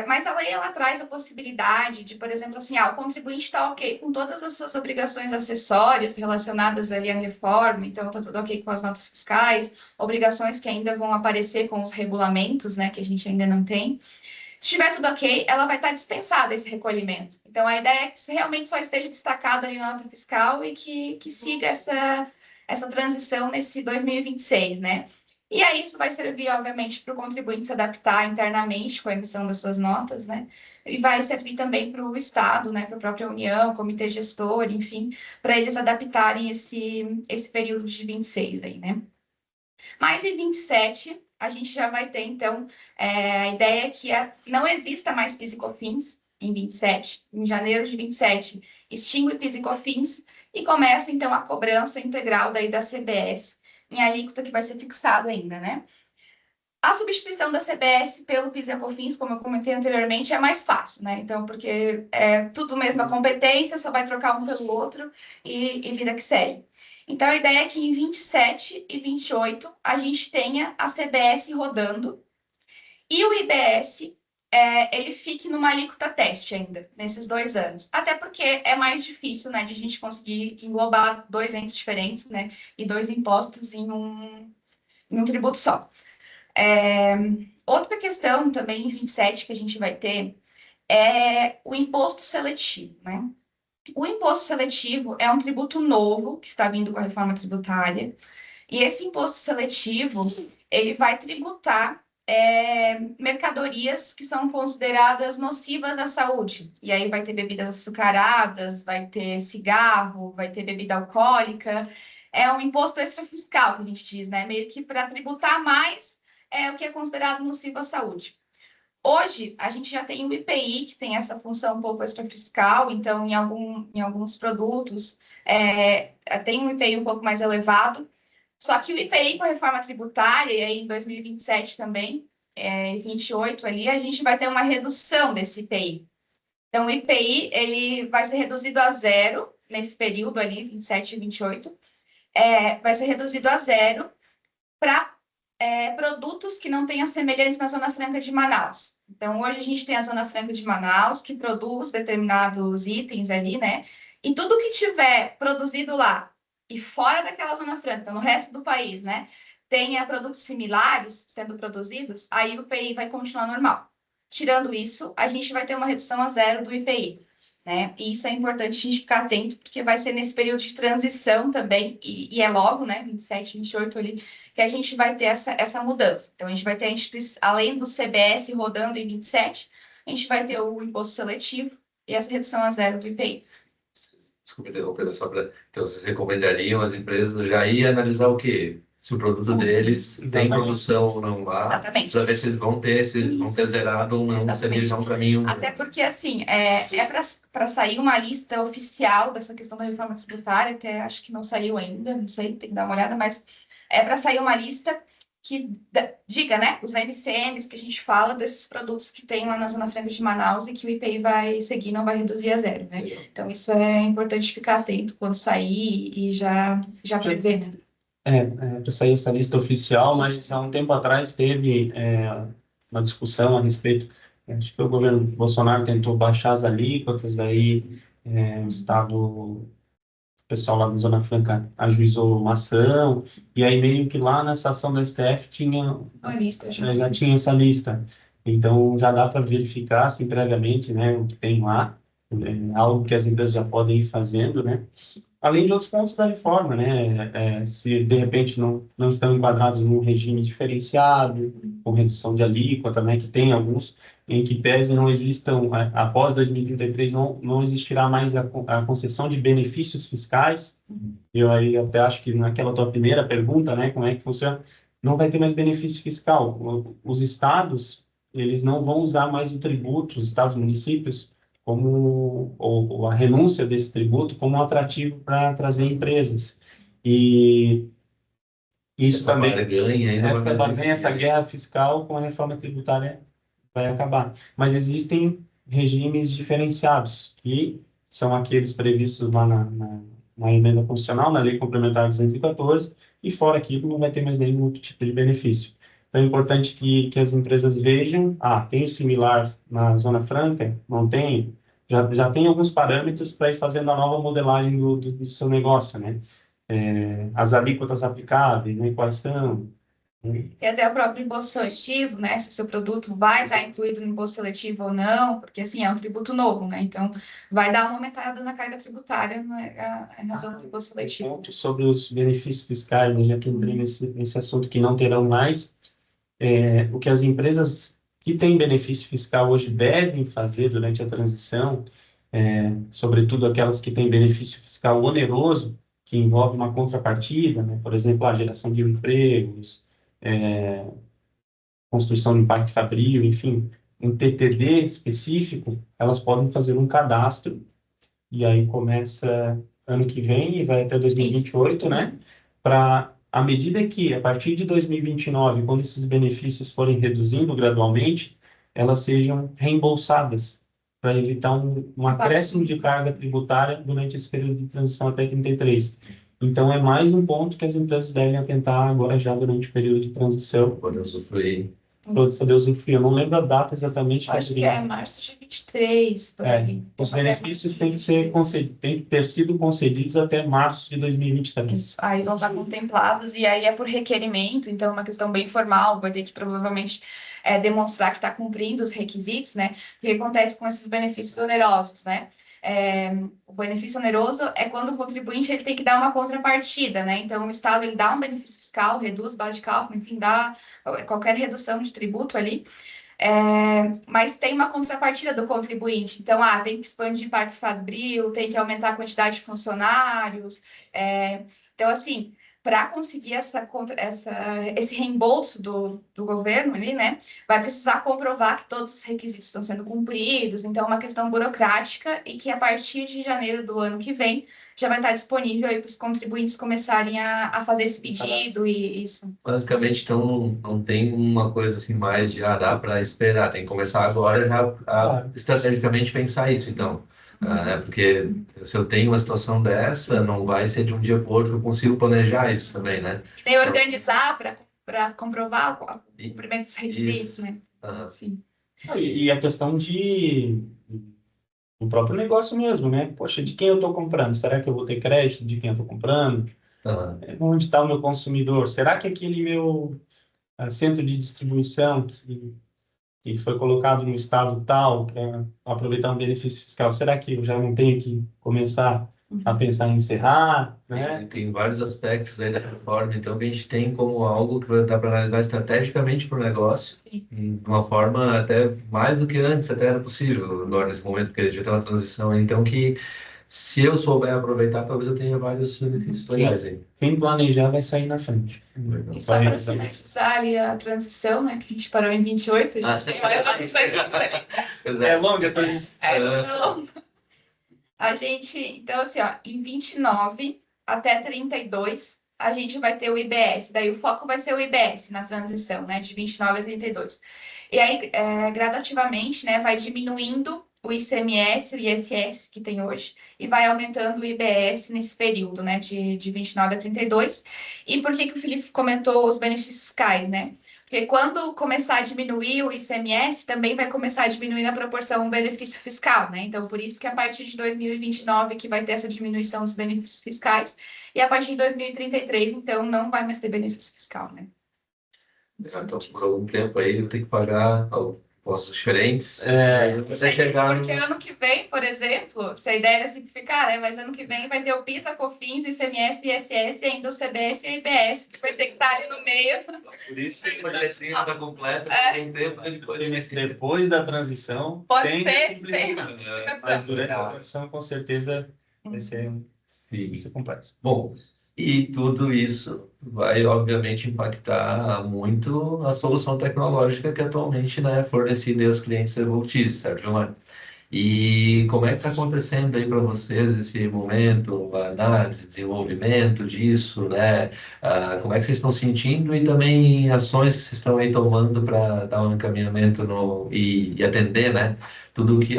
Mas a lei ela traz a possibilidade de, por exemplo, assim, o contribuinte está ok com todas as suas obrigações acessórias relacionadas ali à reforma, então está tudo ok com as notas fiscais, obrigações que ainda vão aparecer com os regulamentos, né, que a gente ainda não tem. Se estiver tudo ok, ela vai estar dispensada esse recolhimento. Então, a ideia é que realmente só esteja destacado ali na nota fiscal e que siga essa transição nesse 2026, né? E aí isso vai servir, obviamente, para o contribuinte se adaptar internamente com a emissão das suas notas, né? E vai servir também para o Estado, né? Para a própria União, comitê gestor, enfim, para eles adaptarem esse período de 26 aí, né? Mas em 27, a gente já vai ter, então, a ideia é que não exista mais PIS e COFINS em 27. Em janeiro de 27, extingue o PIS e COFINS e começa, então, a cobrança integral daí da CBS, em alíquota que vai ser fixada ainda, né? A substituição da CBS pelo PIS e COFINS, como eu comentei anteriormente, é mais fácil, né? Então, porque é tudo mesma competência, só vai trocar um pelo outro e vida que segue. Então, a ideia é que em 27 e 28 a gente tenha a CBS rodando e o IBS ele fique numa alíquota teste ainda, nesses 2 anos. Até porque é mais difícil, né, de a gente conseguir englobar 2 entes diferentes, né, e 2 impostos em um tributo só. Outra questão também em 27 que a gente vai ter é o imposto seletivo, né? O imposto seletivo é um tributo novo que está vindo com a reforma tributária, e esse imposto seletivo, ele vai tributar mercadorias que são consideradas nocivas à saúde. E aí vai ter bebidas açucaradas, vai ter cigarro, vai ter bebida alcoólica. É um imposto extrafiscal, que a gente diz, né? Meio que para tributar mais o que é considerado nocivo à saúde. Hoje, a gente já tem o IPI, que tem essa função um pouco extrafiscal, então, em alguns produtos, tem um IPI um pouco mais elevado. Só que o IPI com a reforma tributária, e aí em 2027 também, em 28 ali, a gente vai ter uma redução desse IPI. Então, o IPI, ele vai ser reduzido a zero nesse período ali, 27 e 28. Vai ser reduzido a zero para produtos que não tenham semelhantes na Zona Franca de Manaus. Então, hoje a gente tem a Zona Franca de Manaus, que produz determinados itens ali, né? E tudo que tiver produzido lá e fora daquela Zona Franca, então no resto do país, né? Tenha produtos similares sendo produzidos, aí o IPI vai continuar normal. Tirando isso, a gente vai ter uma redução a zero do IPI. Né? E isso é importante a gente ficar atento, porque vai ser nesse período de transição também, e é logo, né, 27, 28 ali, que a gente vai ter essa mudança. Então, a gente vai ter a instituição, além do CBS rodando em 27, a gente vai ter o imposto seletivo e essa redução a zero do IPI. Desculpa interromper, só para. Então, vocês recomendariam às empresas já ir analisar o quê? Se o produto deles tem produção ou não lá, Exatamente. para ver se eles vão ter zerado ou não, se eles já um caminho. Até porque, assim, para sair uma lista oficial dessa questão da reforma tributária, até acho que não saiu ainda, não sei, tem que dar uma olhada, mas é para sair uma lista que diga, né, os NCMs que a gente fala desses produtos que tem lá na Zona Franca de Manaus e que o IPI vai seguir, não vai reduzir a zero, né? Então, isso é importante ficar atento quando sair e já prever, né? Para sair essa lista oficial, mas há um tempo atrás teve uma discussão a respeito. Acho que o governo Bolsonaro tentou baixar as alíquotas, aí o Estado, o pessoal lá da Zona Franca ajuizou uma ação, e aí meio que lá nessa ação da STF tinha A lista já tinha essa lista. Então já dá para verificar assim, previamente, né, o que tem lá, algo que as empresas já podem ir fazendo, né? Além de outros pontos da reforma, né? Se de repente não estão enquadrados num regime diferenciado, com redução de alíquota, né? Que tem alguns em que pese não existam, após 2033, não existirá mais a concessão de benefícios fiscais. Eu aí até acho que naquela tua primeira pergunta, né? Como é que funciona? Não vai ter mais benefício fiscal. Os estados, eles não vão usar mais o tributo, os estados, municípios, ou a renúncia desse tributo como um atrativo para trazer empresas. E isso Essa também, barganha aí não essa vai mais barganha, existir, essa né? guerra fiscal com a reforma tributária vai acabar. Mas existem regimes diferenciados, que são aqueles previstos lá na emenda constitucional, na Lei Complementar 214, e fora aquilo não vai ter mais nenhum outro tipo de benefício. Então é importante que as empresas vejam, tem similar na Zona Franca? Não tem? Já tem alguns parâmetros para ir fazendo a nova modelagem do seu negócio, né? As alíquotas aplicáveis, né? Quais são? E até o próprio imposto seletivo, né? Se o seu produto vai estar incluído no imposto seletivo ou não, porque assim é um tributo novo, né? Então vai dar uma aumentada na carga tributária, né? Em razão do imposto seletivo. Ponto sobre os benefícios fiscais, né, já que entrei nesse assunto que não terão mais, o que as empresas que têm benefício fiscal hoje devem fazer durante a transição, sobretudo aquelas que têm benefício fiscal oneroso, que envolve uma contrapartida, né, por exemplo, a geração de empregos, é, construção de parque fabril, enfim, um TTD específico, elas podem fazer um cadastro e aí começa ano que vem e vai até 2028, né? Para, à medida que, a partir de 2029, quando esses benefícios forem reduzindo gradualmente, elas sejam reembolsadas, para evitar um acréscimo de carga tributária durante esse período de transição até 33. Então, é mais um ponto que as empresas devem atentar agora já durante o período de transição, Pode usufruir. para poder usufruir. Eu não lembro a data exatamente. Acho que é março de 23, por aí. Os benefícios têm que ter sido concedidos até março de 2023. Isso. Aí vão estar contemplados, e aí é por requerimento, então é uma questão bem formal, vai ter que provavelmente demonstrar que está cumprindo os requisitos, né? O que acontece com esses benefícios onerosos, né? O benefício oneroso é quando o contribuinte ele tem que dar uma contrapartida, né? Então, o Estado ele dá um benefício fiscal, reduz base de cálculo, enfim, dá qualquer redução de tributo ali, mas tem uma contrapartida do contribuinte. Então, tem que expandir parque fabril, tem que aumentar a quantidade de funcionários. Então, assim, para conseguir esse reembolso do governo ali, né, vai precisar comprovar que todos os requisitos estão sendo cumpridos. Então, é uma questão burocrática e que a partir de janeiro do ano que vem já vai estar disponível aí para os contribuintes começarem a fazer esse pedido e isso. Basicamente, então, não tem uma coisa assim mais de dá para esperar, tem que começar agora já a estrategicamente pensar isso, então. Né? Porque se eu tenho uma situação dessa, não vai ser de um dia para o outro que eu consigo planejar isso também, né? Nem organizar para comprovar o cumprimento dos requisitos, Isso. né? Sim. E a questão do próprio negócio mesmo, né? Poxa, de quem eu estou comprando? Será que eu vou ter crédito de quem eu estou comprando? Onde está o meu consumidor? Será que aquele meu centro de distribuição que foi colocado no estado tal para aproveitar um benefício fiscal, será que eu já não tenho que começar a pensar em encerrar, né? Tem vários aspectos aí da reforma, então, que a gente tem como algo que vai dar para analisar estrategicamente para o negócio, Sim. de uma forma até mais do que antes até era possível, agora nesse momento, porque a gente já tem uma transição, então que se eu souber aproveitar, talvez eu tenha vários benefícios legais aí. Quem planejar vai sair na frente. E só para finalizar ali a transição, né, que a gente parou em 28, a gente tem mais uma aí. É longa a transição. A gente, então assim, ó, em 29 até 32, a gente vai ter o IBS, daí o foco vai ser o IBS na transição, né, de 29 a 32. E aí, gradativamente, né, vai diminuindo o ICMS, o ISS que tem hoje, e vai aumentando o IBS nesse período, né, de 29 a 32. E por que o Felipe comentou os benefícios fiscais, né? Porque quando começar a diminuir o ICMS, também vai começar a diminuir na proporção o benefício fiscal, né? Então, por isso que a partir de 2029 que vai ter essa diminuição dos benefícios fiscais, e a partir de 2033, então, não vai mais ter benefício fiscal, né? Então, por algum tempo aí, eu tenho que pagar impostos diferentes. Porque ano que vem, por exemplo, se a ideia era simplificar, né? Mas ano que vem vai ter o PIS, a COFINS, ICMS, ISS, e ainda o CBS e a IBS, que vai ter que estar ali no meio. Por isso tem uma receita completa, tem tempo depois da transição. Pode ser, tem. Mas durante a transição, com certeza, vai ser complexo. Bom, e tudo isso vai, obviamente, impactar muito a solução tecnológica que atualmente, né, é fornecida aos clientes da Voltice, certo, Giovanni? E como é que está acontecendo aí para vocês esse momento, a análise, desenvolvimento disso, né? Como é que vocês estão sentindo e também ações que vocês estão aí tomando para dar um encaminhamento e atender, né?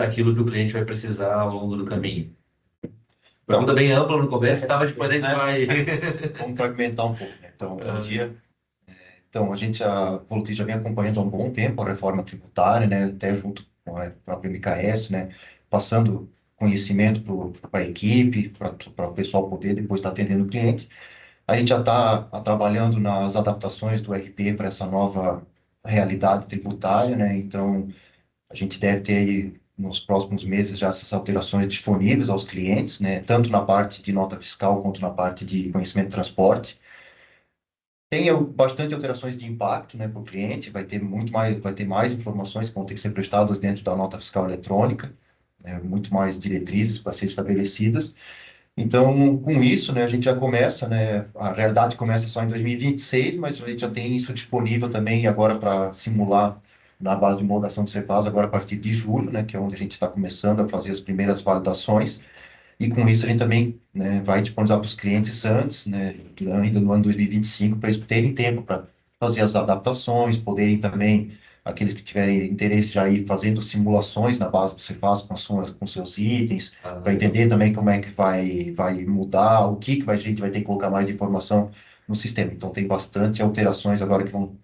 Aquilo que o cliente vai precisar ao longo do caminho. Pergunta bem ampla no começo, mas depois a gente vai... Vamos fragmentar um pouco, né? Então, bom dia. Então, a Voltice já vem acompanhando há um bom tempo a reforma tributária, né? Até junto com a própria MKS, né? Passando conhecimento para a equipe, para o pessoal poder depois estar atendendo o cliente. A gente já está trabalhando nas adaptações do RP para essa nova realidade tributária, né? Então, a gente deve ter aí, nos próximos meses já essas alterações disponíveis aos clientes, né? Tanto na parte de nota fiscal quanto na parte de conhecimento de transporte. Tem bastante alterações de impacto, né, para o cliente, vai ter mais informações que vão ter que ser prestadas dentro da nota fiscal eletrônica, né, muito mais diretrizes para ser estabelecidas. Então, com isso, né, a gente já começa, né, a realidade começa só em 2026, mas a gente já tem isso disponível também agora para simular na base de homologação do Cepasa, agora a partir de julho, né, que é onde a gente está começando a fazer as primeiras validações. E com isso a gente também, né, vai disponibilizar para os clientes antes, né, ainda no ano 2025, para eles terem tempo para fazer as adaptações, poderem também, aqueles que tiverem interesse, já ir fazendo simulações na base do Cefaz com seus itens, para entender também como é que vai mudar, o que a gente vai ter que colocar mais informação no sistema. Então tem bastante alterações agora que vão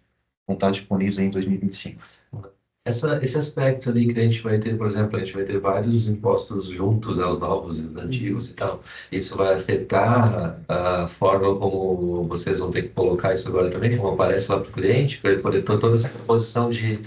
estar disponíveis aí em 2025. Esse aspecto ali que a gente vai ter, por exemplo, a gente vai ter vários impostos juntos, né, os novos e os antigos e tal. Isso vai afetar a forma como vocês vão ter que colocar isso agora também, como aparece lá para o cliente, para ele poder ter toda essa composição de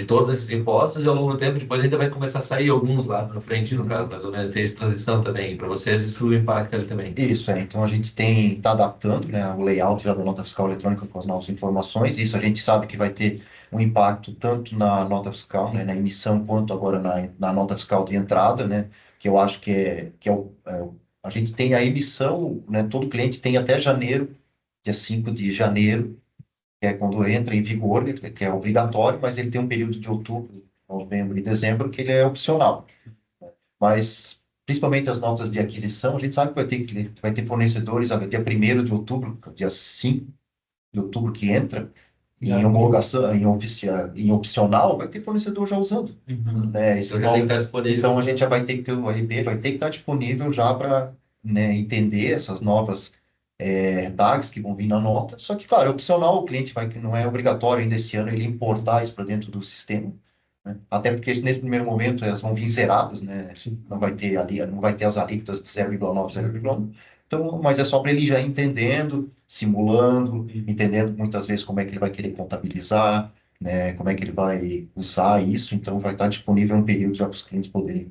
todos esses impostos e ao longo do tempo depois ainda vai começar a sair alguns lá na frente, no caso, mais ou menos, tem essa transição também. Para vocês isso impacta ali também. Isso, então a gente está adaptando, né, o layout da nota fiscal eletrônica com as novas informações. Isso a gente sabe que vai ter um impacto tanto na nota fiscal, né, na emissão, quanto agora na nota fiscal de entrada, né, que eu acho a gente tem a emissão, né, todo cliente tem até janeiro, dia 5 de janeiro, que é quando entra em vigor, que é obrigatório, mas ele tem um período de outubro, novembro e dezembro que ele é opcional. Mas, principalmente as notas de aquisição, a gente sabe que vai ter fornecedores, vai ter 1º de outubro, dia 5 de outubro que entra, em homologação, em opcional, vai ter fornecedor já usando. Né? Então, a gente já vai ter que ter o RP, vai ter que estar disponível já para, né, entender essas novas tags que vão vir na nota. Só que, claro, é opcional, o cliente vai, que não é obrigatório ainda esse ano ele importar isso para dentro do sistema, né? Até porque nesse primeiro momento elas vão vir zeradas, né? Não vai ter ali, não vai ter as alíquotas de 0,9, 0,1. Então, mas é só para ele já ir entendendo, simulando, entendendo muitas vezes como é que ele vai querer contabilizar, né? Como é que ele vai usar isso. Então, vai estar disponível um período já para os clientes poderem.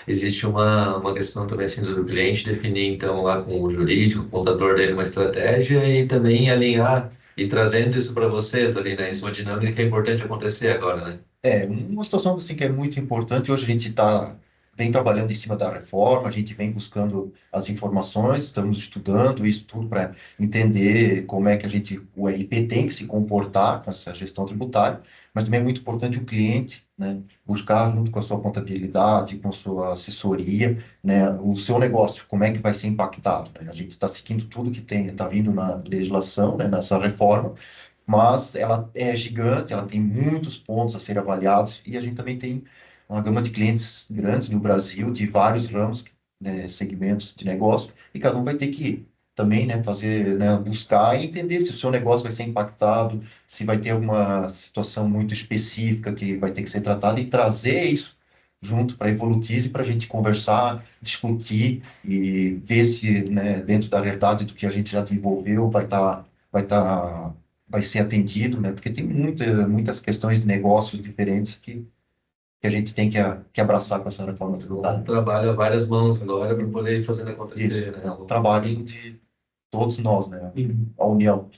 Existe uma questão também assim do cliente definir então lá com o jurídico, o contador dele uma estratégia e também alinhar e trazendo isso para vocês ali, né? Isso é uma dinâmica que é importante acontecer agora, né? Uma situação assim que é muito importante. Hoje a gente vem trabalhando em cima da reforma, a gente vem buscando as informações, estamos estudando isso tudo para entender como é que o RP tem que se comportar com essa gestão tributária, mas também é muito importante o cliente, né, buscar junto com a sua contabilidade, com a sua assessoria, né, o seu negócio, como é que vai ser impactado, né? A gente está seguindo tudo que está vindo na legislação, né, nessa reforma, mas ela é gigante, ela tem muitos pontos a serem avaliados e a gente também tem uma gama de clientes grandes no Brasil, de vários ramos, né, segmentos de negócio, e cada um vai ter que também, né, fazer, né, buscar e entender se o seu negócio vai ser impactado, se vai ter alguma situação muito específica que vai ter que ser tratada e trazer isso junto para a Evolutize para a gente conversar, discutir e ver se, né, dentro da realidade do que a gente já desenvolveu vai estar vai ser atendido, né? Porque tem muitas questões de negócios diferentes que a gente tem que abraçar com essa reforma tributária. Trabalha várias mãos agora para poder ir fazendo acontecer, Isso, né? é um trabalho de todos nós, né? A união.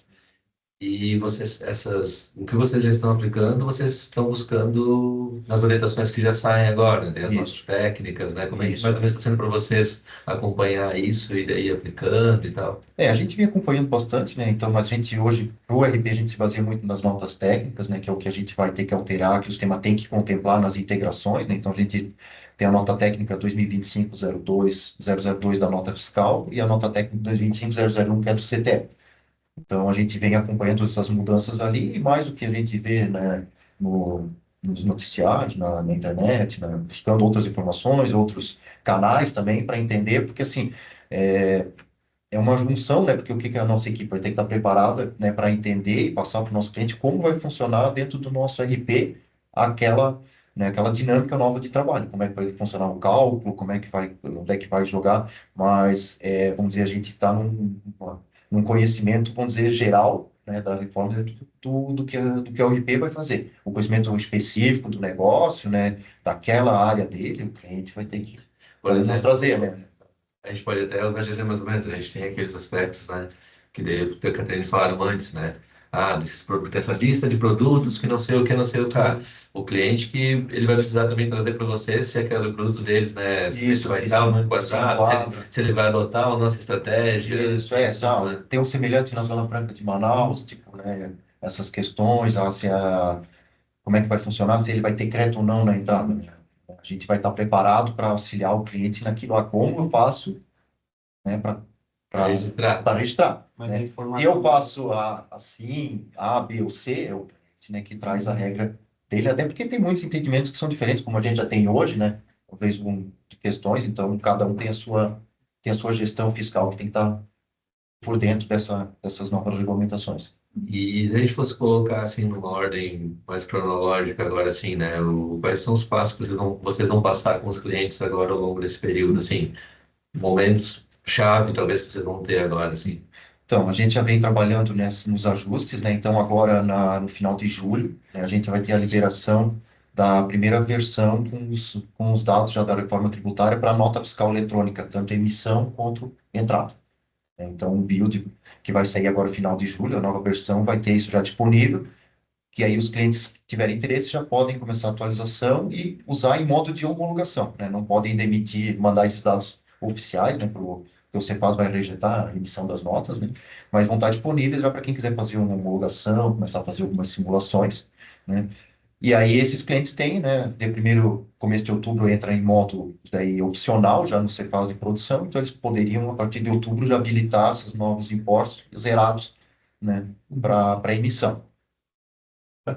E o que vocês já estão aplicando, vocês estão buscando nas orientações que já saem agora, né? Tem as Isso. nossas técnicas, né? Como é que Isso. mais ou menos está sendo para vocês acompanhar isso e daí aplicando e tal? A gente vem acompanhando bastante, né? Então, mas a gente hoje, para o RP, a gente se baseia muito nas notas técnicas, né? Que é o que a gente vai ter que alterar, que o sistema tem que contemplar nas integrações, né? Então, a gente tem a nota técnica 2025-02 da nota fiscal e a nota técnica 2025-001, que é do CTE. Então, a gente vem acompanhando essas mudanças ali, e mais o que a gente vê, né, nos noticiários, na internet, né, buscando outras informações, outros canais também para entender, porque, assim, é uma junção, né, porque o que que a nossa equipe vai ter que estar preparada, né, para entender e passar para o nosso cliente como vai funcionar dentro do nosso RP aquela dinâmica nova de trabalho, como é que vai funcionar o cálculo, onde é que vai jogar, mas, vamos dizer, a gente está um conhecimento, vamos dizer, geral, né, da reforma do que a URP vai fazer. O conhecimento específico do negócio, né, daquela área dele, o cliente vai ter que Por nos exemplo, trazer, né? a gente pode até usar dizer mais ou menos, a gente tem aqueles aspectos, né, que a Catarina falaram antes, né? Ah, desses produtos, essa lista de produtos que não sei o que, não sei o que. O cliente que ele vai precisar também trazer para você se aquele produto deles, né, se Isso, vai estar ou não se enquadrado, enquadra. se ele vai adotar ou não essa estratégia. Isso, é, Tudo, né? tem um semelhante na Zona Franca de Manaus, tipo, né, essas questões, assim, como é que vai funcionar, se ele vai ter crédito ou não na entrada, né? A gente vai estar preparado para auxiliar o cliente naquilo, como eu faço, né, Para registrar. para registrar, Mas a né? Se eu informação. passo assim, A, B ou C, é o cliente, né, que traz a regra dele, até porque tem muitos entendimentos que são diferentes, como a gente já tem hoje, né? Talvez de questões, então cada um tem a sua gestão fiscal que tem que estar por dentro dessas novas regulamentações. E se a gente fosse colocar assim numa ordem mais cronológica agora assim, né? Quais são os passos que vocês vão passar com os clientes agora ao longo desse período, assim, momentos chave talvez que vocês vão ter agora, assim. Então, a gente já vem trabalhando nos ajustes, né? Então, agora no final de julho, né, a gente vai ter a liberação da primeira versão com os dados já da reforma tributária para a nota fiscal eletrônica, tanto emissão quanto entrada, né? Então, o build que vai sair agora no final de julho, a nova versão, vai ter isso já disponível, que aí os clientes que tiverem interesse já podem começar a atualização e usar em modo de homologação, né? Não podem demitir, mandar esses dados oficiais, né, que o Cepaz vai rejeitar a emissão das notas, né? Mas vão estar disponíveis já para quem quiser fazer uma homologação, começar a fazer algumas simulações, né? E aí esses clientes têm, né, de primeiro começo de outubro entra em modo daí opcional já no Cepaz de produção, então eles poderiam a partir de outubro já habilitar esses novos impostos zerados, né, para emissão.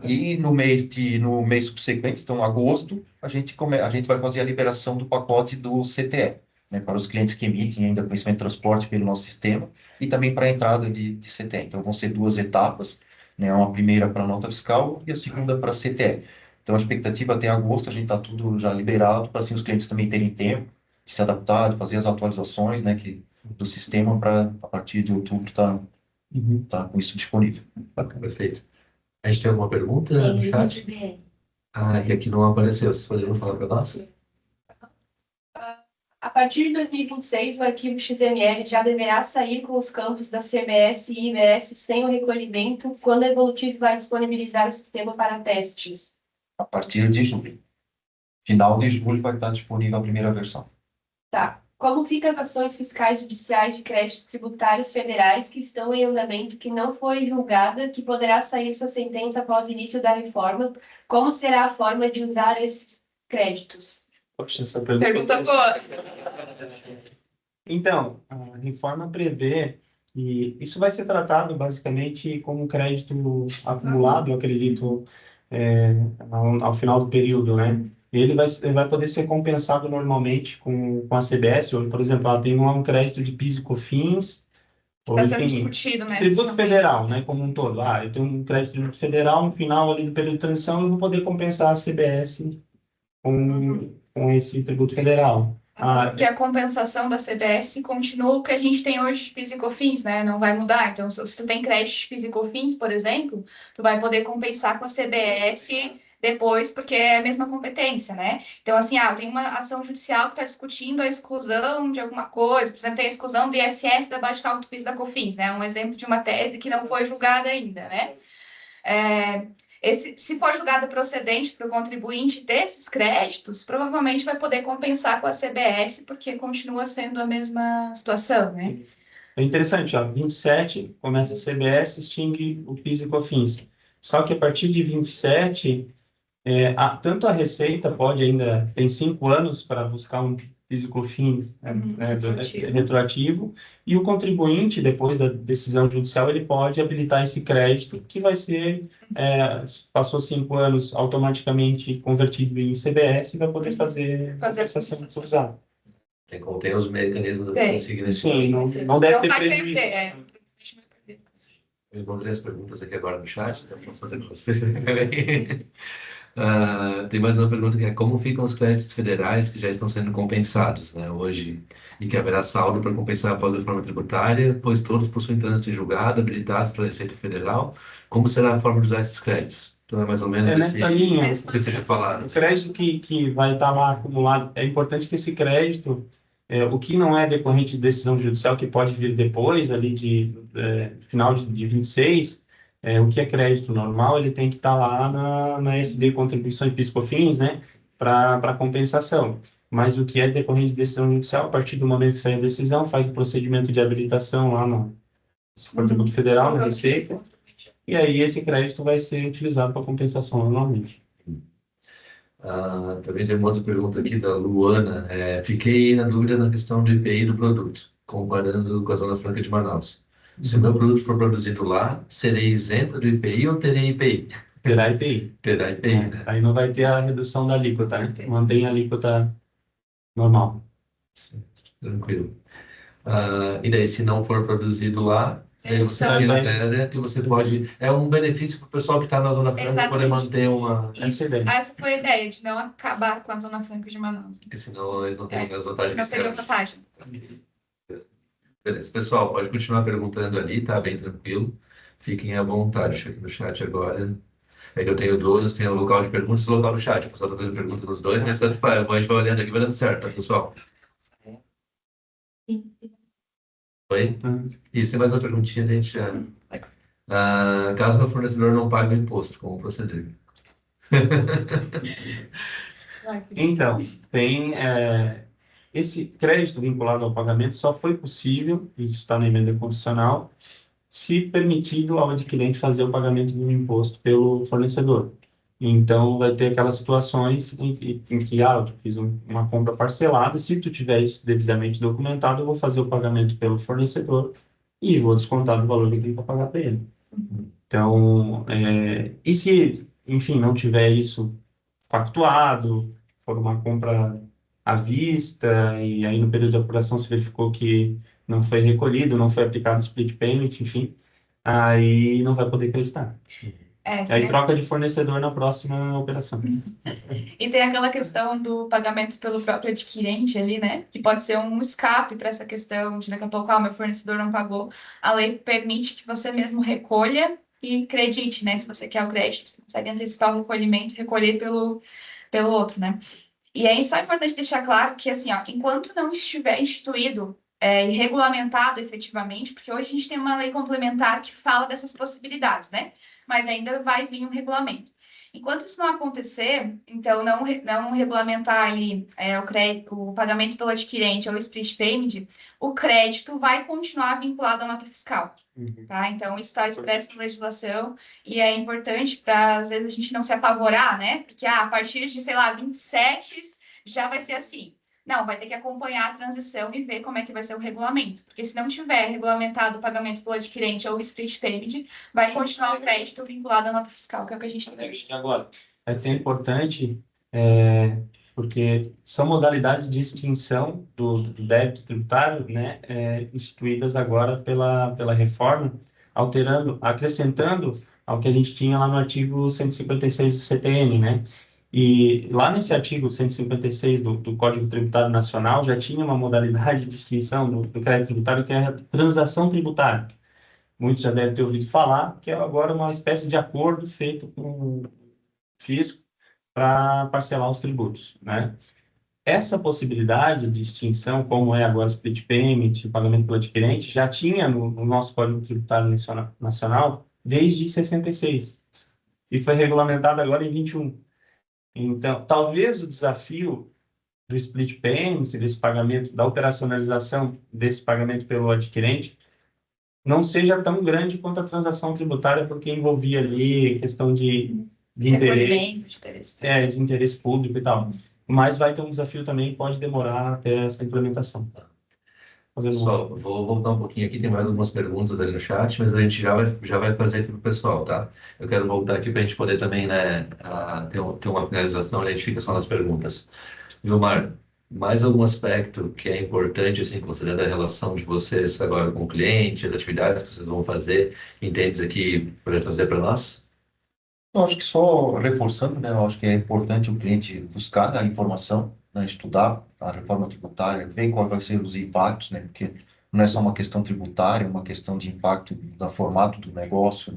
E no mês subsequente, então agosto, a gente vai fazer a liberação do pacote do CTE, né, para os clientes que emitem ainda conhecimento de transporte pelo nosso sistema e também para a entrada de CTE. Então vão ser duas etapas, né, uma primeira para a nota fiscal e a segunda para a CTE. Então a expectativa até agosto a gente está tudo já liberado para assim os clientes também terem tempo de se adaptar, de fazer as atualizações, né, do sistema para a partir de outubro tá com isso disponível. Bacana, perfeito. A gente tem alguma pergunta no Tem chat? MDBR. Ah, que aqui não apareceu. Vocês poderiam falar para nós? A partir de 2026, o arquivo XML já deverá sair com os campos da CBS e IBS sem o recolhimento, quando a Evolutis vai disponibilizar o sistema para testes. A partir de julho. Final de julho vai estar disponível a primeira versão. Tá. Como ficam as ações fiscais judiciais de créditos tributários federais que estão em andamento, que não foi julgada, que poderá sair sua sentença após o início da reforma? Como será a forma de usar esses créditos? Poxa, essa Pergunta boa. Então, a reforma prevê, e isso vai ser tratado basicamente como crédito acumulado, eu acredito, ao final do período, né? Ele vai poder ser compensado normalmente com a CBS, ou, por exemplo, ela tem um crédito de PIS e COFINS, ou Está sendo enfim, discutido, né? tributo federal, né, como um todo. Eu tenho um crédito de tributo federal, no final ali do período de transição, eu vou poder compensar a CBS com esse tributo federal. Que a compensação da CBS continua o que a gente tem hoje de PIS e COFINS, né? Não vai mudar. Então, se tu tem crédito de PIS e COFINS, por exemplo, tu vai poder compensar com a CBS depois, porque é a mesma competência, né? Então, assim, tem uma ação judicial que está discutindo a exclusão de alguma coisa, por exemplo, tem a exclusão do ISS da base de cálculo do PIS da COFINS, né? Um exemplo de uma tese que não foi julgada ainda, né? Se for julgado procedente para o contribuinte desses créditos, provavelmente vai poder compensar com a CBS, porque continua sendo a mesma situação, né? É interessante, 27 começa a CBS, extingue o PIS e COFINS. Só que a partir de 27, tanto a Receita pode ainda, tem 5 anos para buscar um PIS e COFINS retroativo, e o contribuinte, depois da decisão judicial, ele pode habilitar esse crédito, que vai ser, passou 5 anos, automaticamente convertido em CBS, e vai poder fazer compensação cruzada. Tem os mecanismos de conseguir nesse Sim, não deve ter vai prejuízo. perder, Eu encontrei as perguntas aqui agora no chat, então posso fazer com vocês também. Tem mais uma pergunta que é como ficam os créditos federais que já estão sendo compensados, né, hoje, e que haverá saldo para compensar após a reforma tributária, pois todos possuem trânsito em julgado, habilitados pela Receita Federal. Como será a forma de usar esses créditos? Então é mais ou menos Nessa linha, que você já falado. o crédito que vai estar lá acumulado, é importante que esse crédito, o que não é decorrente de decisão judicial, que pode vir depois, ali final de 26, o que é crédito normal, ele tem que estar lá na FD Contribuição e PIS/COFINS, né, para compensação. Mas o que é decorrente de decisão judicial, a partir do momento que sai a decisão, faz o procedimento de habilitação lá no Tributo Federal, na Receita, e aí esse crédito vai ser utilizado para compensação normalmente. Também tem uma outra pergunta aqui da Luana. Fiquei na dúvida na questão do IPI do produto, comparando com a Zona Franca de Manaus. Se o meu produto for produzido lá, serei isento do IPI ou terei IPI? Terá IPI. Terá IPI, né? Aí não vai ter a redução da alíquota, né? Mantém a alíquota normal. Tranquilo. E daí, se não for produzido lá, daí você Então, tira a matéria e você pode... É um benefício para o pessoal que está na Zona Franca poder Exatamente. manter uma... Essa foi a ideia, de não acabar com a Zona Franca de Manaus. Porque senão eles não têm as vantagens. Não seria vantagem. Beleza. Pessoal, pode continuar perguntando ali, tá? Bem tranquilo. Fiquem à vontade. Deixa eu ir no chat agora. É que eu tenho duas, tem o local de perguntas e o local do chat. O pessoal está fazendo pergunta nos dois, mas tanto faz. A gente vai olhando aqui, vai dando certo, tá, pessoal? Oi? Isso, tem mais uma perguntinha, a gente já... caso meu fornecedor não pague o imposto, como proceder? Então, esse crédito vinculado ao pagamento só foi possível, isso está na emenda constitucional, se permitido ao adquirente fazer o pagamento do imposto pelo fornecedor. Então, vai ter aquelas situações em que eu fiz uma compra parcelada, se tu tiver isso devidamente documentado, eu vou fazer o pagamento pelo fornecedor e vou descontar do valor que tem para pagar para ele. Então, e se, enfim, não tiver isso pactuado, for uma compra à vista, e aí no período de apuração se verificou que não foi recolhido, não foi aplicado split payment, enfim, aí não vai poder acreditar. Aí troca de fornecedor na próxima operação. E tem aquela questão do pagamento pelo próprio adquirente ali, né? Que pode ser um escape para essa questão de daqui a pouco, meu fornecedor não pagou. A lei permite que você mesmo recolha e credite, né? Se você quer o crédito, você consegue antecipar o recolhimento e recolher pelo outro, né? E aí só é importante deixar claro que, assim, ó, enquanto não estiver instituído e regulamentado efetivamente, porque hoje a gente tem uma lei complementar que fala dessas possibilidades, né? Mas ainda vai vir um regulamento. Enquanto isso não acontecer, então não regulamentar ali o pagamento pelo adquirente ou o split payment, o crédito vai continuar vinculado à nota fiscal. Tá? Então, isso está expresso na legislação e é importante para, às vezes, a gente não se apavorar, né? Porque, a partir de, sei lá, 27 já vai ser assim. Não, vai ter que acompanhar a transição e ver como é que vai ser o regulamento. Porque se não tiver regulamentado o pagamento pelo adquirente ou o split payment, vai continuar o crédito vinculado à nota fiscal, que é o que a gente tem. Agora, é até importante, porque são modalidades de extinção do débito tributário, né, instituídas agora pela reforma, acrescentando ao que a gente tinha lá no artigo 156 do CTN, né? E lá nesse artigo 156 do Código Tributário Nacional já tinha uma modalidade de extinção do crédito tributário que é a transação tributária. Muitos já devem ter ouvido falar, que é agora uma espécie de acordo feito com o fisco para parcelar os tributos, né? Essa possibilidade de extinção, como é agora o split payment, o pagamento pelo adquirente, já tinha no nosso Código Tributário Nacional desde 66 e foi regulamentado agora em 21. Então, talvez o desafio do split payment, desse pagamento, da operacionalização desse pagamento pelo adquirente, não seja tão grande quanto a transação tributária, porque envolvia ali questão de interesse, de interesse público e tal. Mas vai ter um desafio também, pode demorar até essa implementação. Pessoal, vou voltar um pouquinho aqui, tem mais algumas perguntas ali no chat, mas a gente já vai trazer aqui para o pessoal, tá? Eu quero voltar aqui para a gente poder também, né, ter uma finalização, a gente fica só nas perguntas. Vilmar, mais algum aspecto que é importante, assim, considerando a relação de vocês agora com o cliente, as atividades que vocês vão fazer, entendes aqui para trazer para nós? Eu acho que só reforçando, né? Eu acho que é importante o cliente buscar a informação, né? Estudar a reforma tributária, ver quais vão ser os impactos, né? Porque não é só uma questão tributária, é uma questão de impacto no formato do negócio,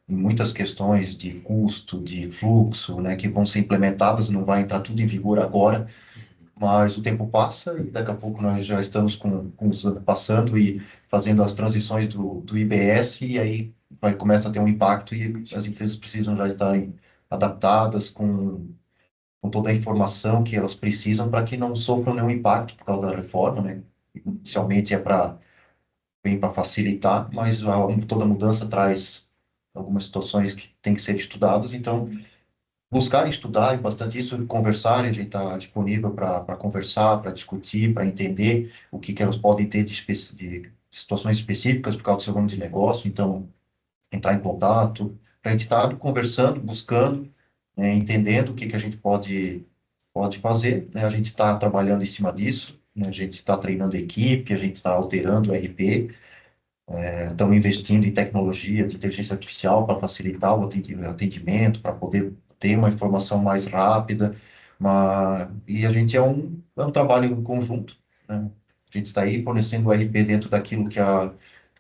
em muitas questões de custo, de fluxo, né? Que vão ser implementadas, não vai entrar tudo em vigor agora, mas o tempo passa e daqui a pouco nós já estamos com os anos passando e fazendo as transições do IBS e aí começa a ter um impacto e as empresas precisam já estarem adaptadas com toda a informação que elas precisam para que não sofram nenhum impacto por causa da reforma, né? Inicialmente vem para facilitar, mas toda mudança traz algumas situações que têm que ser estudadas, então buscar estudar e bastante isso, conversar, e a gente está disponível para conversar, para discutir, para entender o que elas podem ter de situações específicas por causa do seu ramo de negócio, então entrar em contato, para a gente estar conversando, buscando, né, entendendo o que a gente pode fazer, né, a gente está trabalhando em cima disso, né, a gente está treinando a equipe, a gente está alterando o RP, estamos investindo em tecnologia de inteligência artificial para facilitar o atendimento, para poder ter uma informação mais rápida, e a gente é um trabalho em conjunto, né? A gente está aí fornecendo o RP dentro daquilo que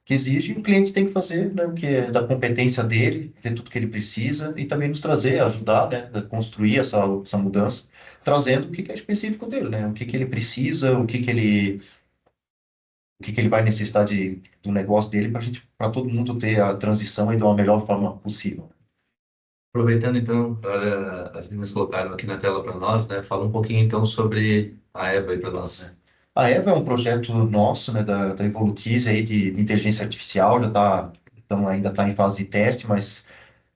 exige, e o cliente tem que fazer, né, o que é da competência dele, ver tudo que ele precisa e também nos trazer, ajudar, né, a construir essa mudança, trazendo o que é específico dele, né, o que ele precisa, o que ele vai necessitar do negócio dele para todo mundo ter a transição aí de uma melhor forma possível. Aproveitando então, para as meninas colocaram aqui na tela para nós, né? Fala um pouquinho então sobre a EVA aí para nós. A EVA é um projeto nosso, né, da Evolutize aí de inteligência artificial, então ainda está em fase de teste, mas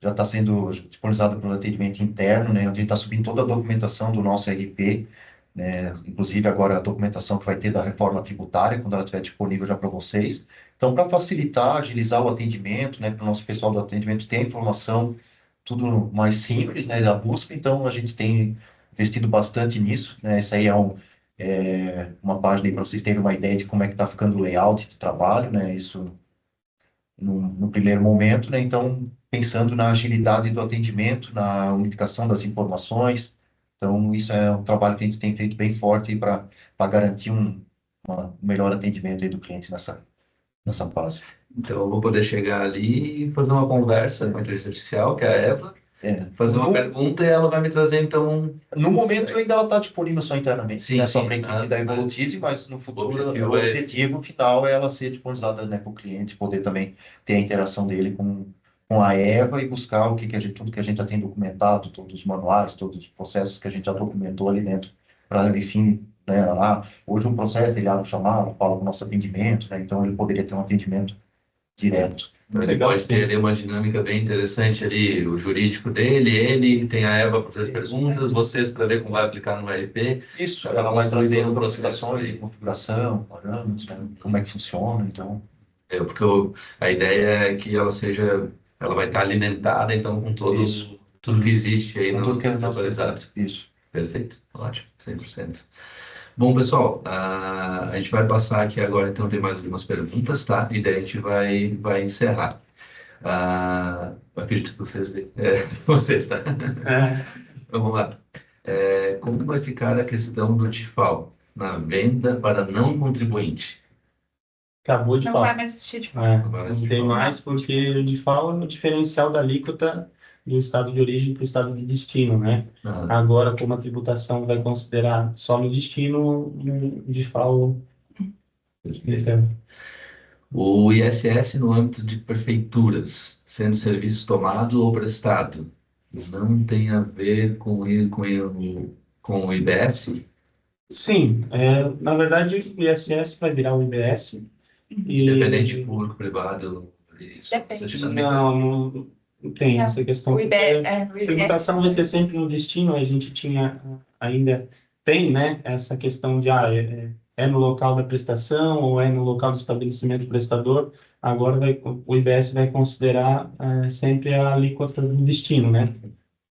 já está sendo disponibilizado para o atendimento interno, né, onde a gente está subindo toda a documentação do nosso RP, né, inclusive agora a documentação que vai ter da reforma tributária, quando ela estiver disponível já para vocês. Então, para facilitar, agilizar o atendimento, né, para o nosso pessoal do atendimento ter a informação tudo mais simples, né, da busca, então a gente tem investido bastante nisso, né, essa aí uma página para vocês terem uma ideia de como é que está ficando o layout de trabalho, né, isso no primeiro momento, né? Então, pensando na agilidade do atendimento, na unificação das informações. Então, isso é um trabalho que a gente tem feito bem forte para garantir um melhor atendimento aí do cliente nessa fase. Então, eu vou poder chegar ali e fazer uma conversa com a inteligência artificial, que é a Eva, fazer uma pergunta e ela vai me trazer, então... No momento, ainda ela está disponível só internamente, Sim, né? Só sim. para a equipe da Evolutize, mas no futuro, objetivo o objetivo final é ela ser disponibilizada, né, para o cliente, poder também ter a interação dele com a Eva e buscar tudo que a gente já tem documentado, todos os manuais, todos os processos que a gente já documentou ali dentro, para, enfim, né, hoje um processo, ele abre o chamado, fala com o nosso atendimento, né? Então ele poderia ter um atendimento direto. Então, ele pode ter ali uma dinâmica bem interessante ali, o jurídico dele, ele tem a Eva para fazer as perguntas, vocês para ver como vai aplicar no RP. Isso, Ela ela vai concluir trazer todo o documentações processo de configuração, parâmetros, né, como é que funciona, então... porque a ideia é que ela vai estar alimentada, então, com Isso. tudo que existe aí Com no tudo que é nosso atualizado. Isso. Perfeito, ótimo, 100%. Bom, pessoal, a gente vai passar aqui agora, então, tem mais algumas perguntas, tá? E daí a gente vai encerrar. Eu acredito que vocês, tá? Vamos lá. Como vai ficar a questão do DIFAL na venda para não contribuinte? Acabou de Não falar. vai mais existir de fato. Não tem mais, porque o DIFAL é o diferencial da alíquota do estado de origem para o estado de destino, né? Agora, como a tributação vai considerar só no destino, o DIFAL... Esse é... O ISS no âmbito de prefeituras, sendo serviço tomado ou prestado, não tem a ver com o IBS? Sim, na verdade, o ISS vai virar o IBS. Independente público, privado, isso. Depende. Não tem essa questão. O IBS, A tributação vai ter sempre no destino, a gente ainda tem, né, essa questão de é no local da prestação ou é no local do estabelecimento prestador. Agora o IBS vai considerar sempre a alíquota do destino, né?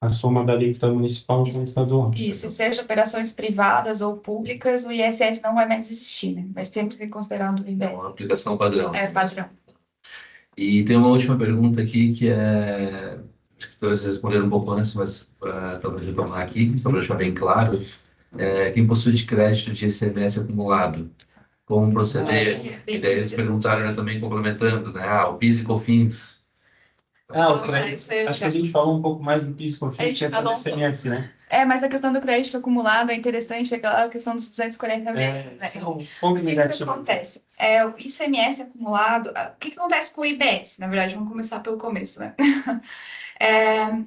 A soma da alíquota municipal com estadual. Isso, seja operações privadas ou públicas, o ISS não vai mais existir, né? Vai sempre ser considerado o É IBS. uma aplicação padrão. É padrão. E tem uma última pergunta aqui que vocês responderam um pouco antes, mas para retomar aqui, só para deixar bem claro, quem possui de crédito de ICMS acumulado, como proceder? E daí eles perguntaram, né, também complementando, né? O PIS e COFINS. O crédito, acho que a gente falou um pouco mais do PIS, COFINS, que é do ICMS, né? Mas a questão do crédito acumulado é interessante, aquela questão dos 240 meses, né? Esse é um ponto O que negativo. acontece? O ICMS acumulado, o que acontece com o IBS? Na verdade, vamos começar pelo começo, né?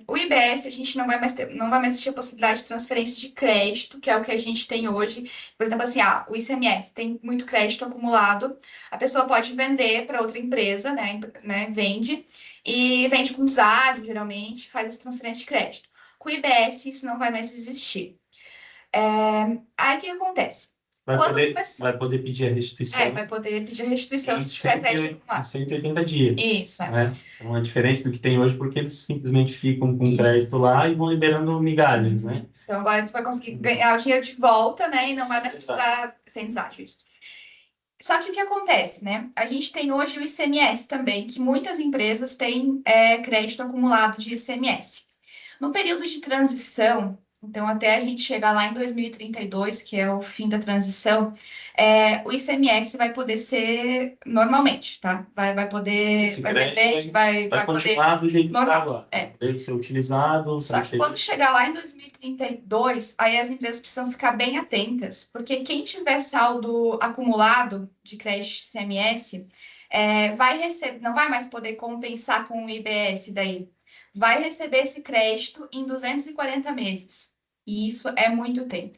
O IBS, a gente não vai mais existir a possibilidade de transferência de crédito, que é o que a gente tem hoje. Por exemplo, assim, o ICMS tem muito crédito acumulado, a pessoa pode vender para outra empresa, né? Vende, e vende com deságio, geralmente, faz essa transferência de crédito. Com o IBS, isso não vai mais existir. Aí, o que acontece? Vai poder pedir a restituição Vai poder pedir a restituição em se tiver crédito acumulado. 180 dias. Isso, né? Então é diferente do que tem hoje, porque eles simplesmente ficam com crédito lá e vão liberando migalhas, né? Então, agora tu vai conseguir ganhar o dinheiro de volta, né? E não vai mais precisar ser deságio isso. Só que o que acontece, né? A gente tem hoje o ICMS também, que muitas empresas têm crédito acumulado de ICMS. No período de transição, então até a gente chegar lá em 2032, que é o fim da transição, o ICMS vai poder ser normalmente, tá? Vai poder, Esse vai crédito vai continuar do jeito que está normal. lá. Deve ser utilizado. Só que quando chegar lá em 2032, aí as empresas precisam ficar bem atentas, porque quem tiver saldo acumulado de crédito de ICMS, não vai mais poder compensar com o IBS daí. Vai receber esse crédito em 240 meses. E isso é muito tempo.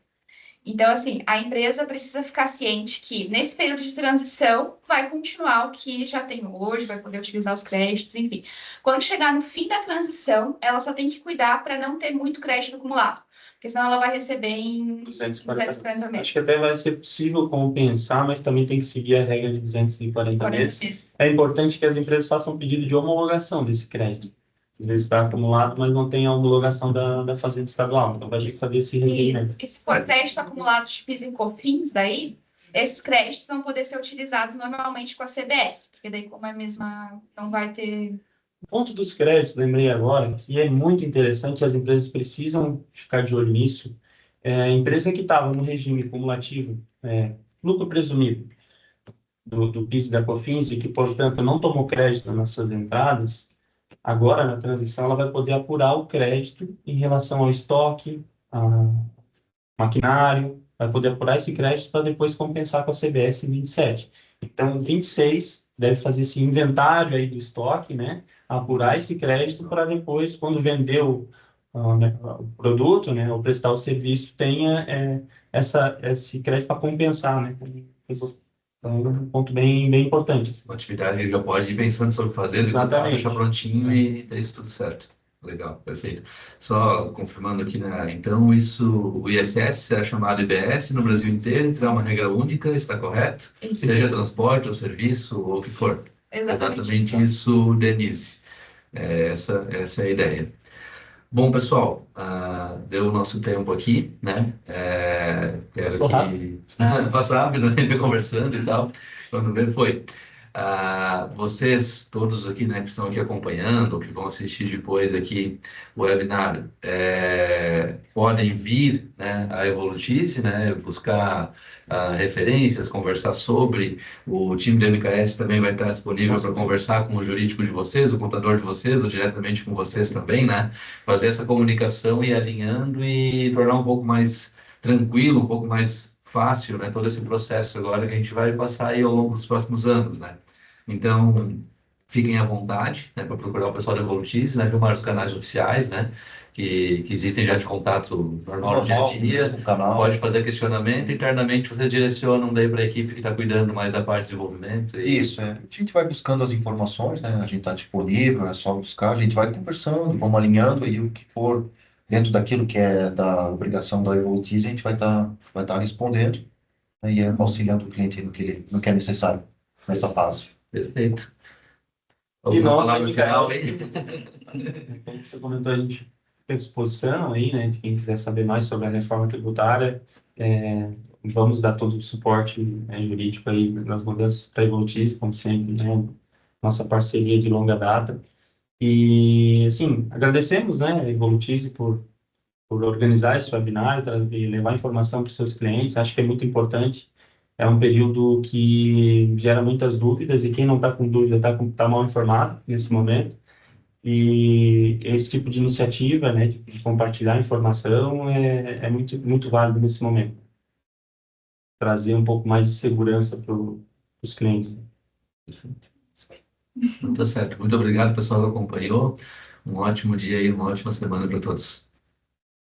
Então, assim, a empresa precisa ficar ciente que nesse período de transição vai continuar o que já tem hoje, vai poder utilizar os créditos, enfim. Quando chegar no fim da transição, ela só tem que cuidar para não ter muito crédito acumulado, porque senão ela vai receber em 240 meses. Acho que até vai ser possível compensar, mas também tem que seguir a regra de 240 meses. É importante que as empresas façam um pedido de homologação desse crédito. Às vezes está acumulado, mas não tem a homologação da Fazenda Estadual. Então vai ter que fazer esse regime. E se for crédito acumulado de PIS e COFINS, daí, esses créditos vão poder ser utilizados normalmente com a CBS, porque daí, como é a mesma, não vai ter. O ponto dos créditos, lembrei agora, que é muito interessante, as empresas precisam ficar de olho nisso. A empresa que estava no regime cumulativo, lucro presumido do PIS e da COFINS, e que, portanto, não tomou crédito nas suas entradas, agora, na transição, ela vai poder apurar o crédito em relação ao estoque, a maquinário, vai poder apurar esse crédito para depois compensar com a CBS em 27. Então, 26 deve fazer esse inventário aí do estoque, né? Apurar esse crédito para depois, quando vender o produto, né? Ou prestar o serviço, tenha esse crédito para compensar, né? Então, é um ponto bem importante. Uma atividade que ele já pode ir pensando sobre fazer, executar, deixar prontinho e ter isso tudo certo. Legal, perfeito. Só confirmando aqui, né? Então, o ISS será chamado IBS no Brasil inteiro, terá uma regra única, está correto? Isso. Seja transporte ou serviço ou o que for. Exatamente Isso, Denise. Essa é a ideia. Bom, pessoal, deu o nosso tempo aqui, né? Passar rápido, né? Conversando e tal. Quando ver, foi. Vocês todos aqui, né, que estão aqui acompanhando, ou que vão assistir depois aqui o webinar, podem vir, né, à Evolutice, né, buscar referências, conversar sobre. O time do MKS também vai estar disponível para conversar com o jurídico de vocês, o contador de vocês, ou diretamente com vocês também, né? Fazer essa comunicação e alinhando e tornar um pouco mais tranquilo, um pouco mais fácil, né, todo esse processo agora que a gente vai passar aí ao longo dos próximos anos, né? Então, fiquem à vontade, né, para procurar o pessoal da Evolutice, né, ver os canais oficiais, né, que existem já de contato normal no dia a dia. Pode fazer questionamento, internamente vocês direcionam daí para a equipe que está cuidando mais da parte de desenvolvimento. Isso, a gente vai buscando as informações, né, a gente está disponível, é só buscar, a gente vai conversando, vamos alinhando aí o que for dentro daquilo que é da obrigação da Evolutice, a gente vai tá respondendo, né, e auxiliando o cliente no que é necessário nessa fase. Perfeito. E nós, no final, como você comentou, a gente fica à disposição aí, né, de quem quiser saber mais sobre a reforma tributária, vamos dar todo o suporte, né, jurídico aí nas mudanças para a Evolutice, como sempre, né, nossa parceria de longa data. E, assim, agradecemos, né, a Evolutize por organizar esse webinar e levar informação para os seus clientes. Acho que é muito importante. É um período que gera muitas dúvidas e quem não está com dúvida tá mal informado nesse momento. E esse tipo de iniciativa, né, de compartilhar informação é muito válido nesse momento. Trazer um pouco mais de segurança para os clientes. Perfeito. Tá certo. Muito obrigado, pessoal, que acompanhou. Um ótimo dia e uma ótima semana para todos.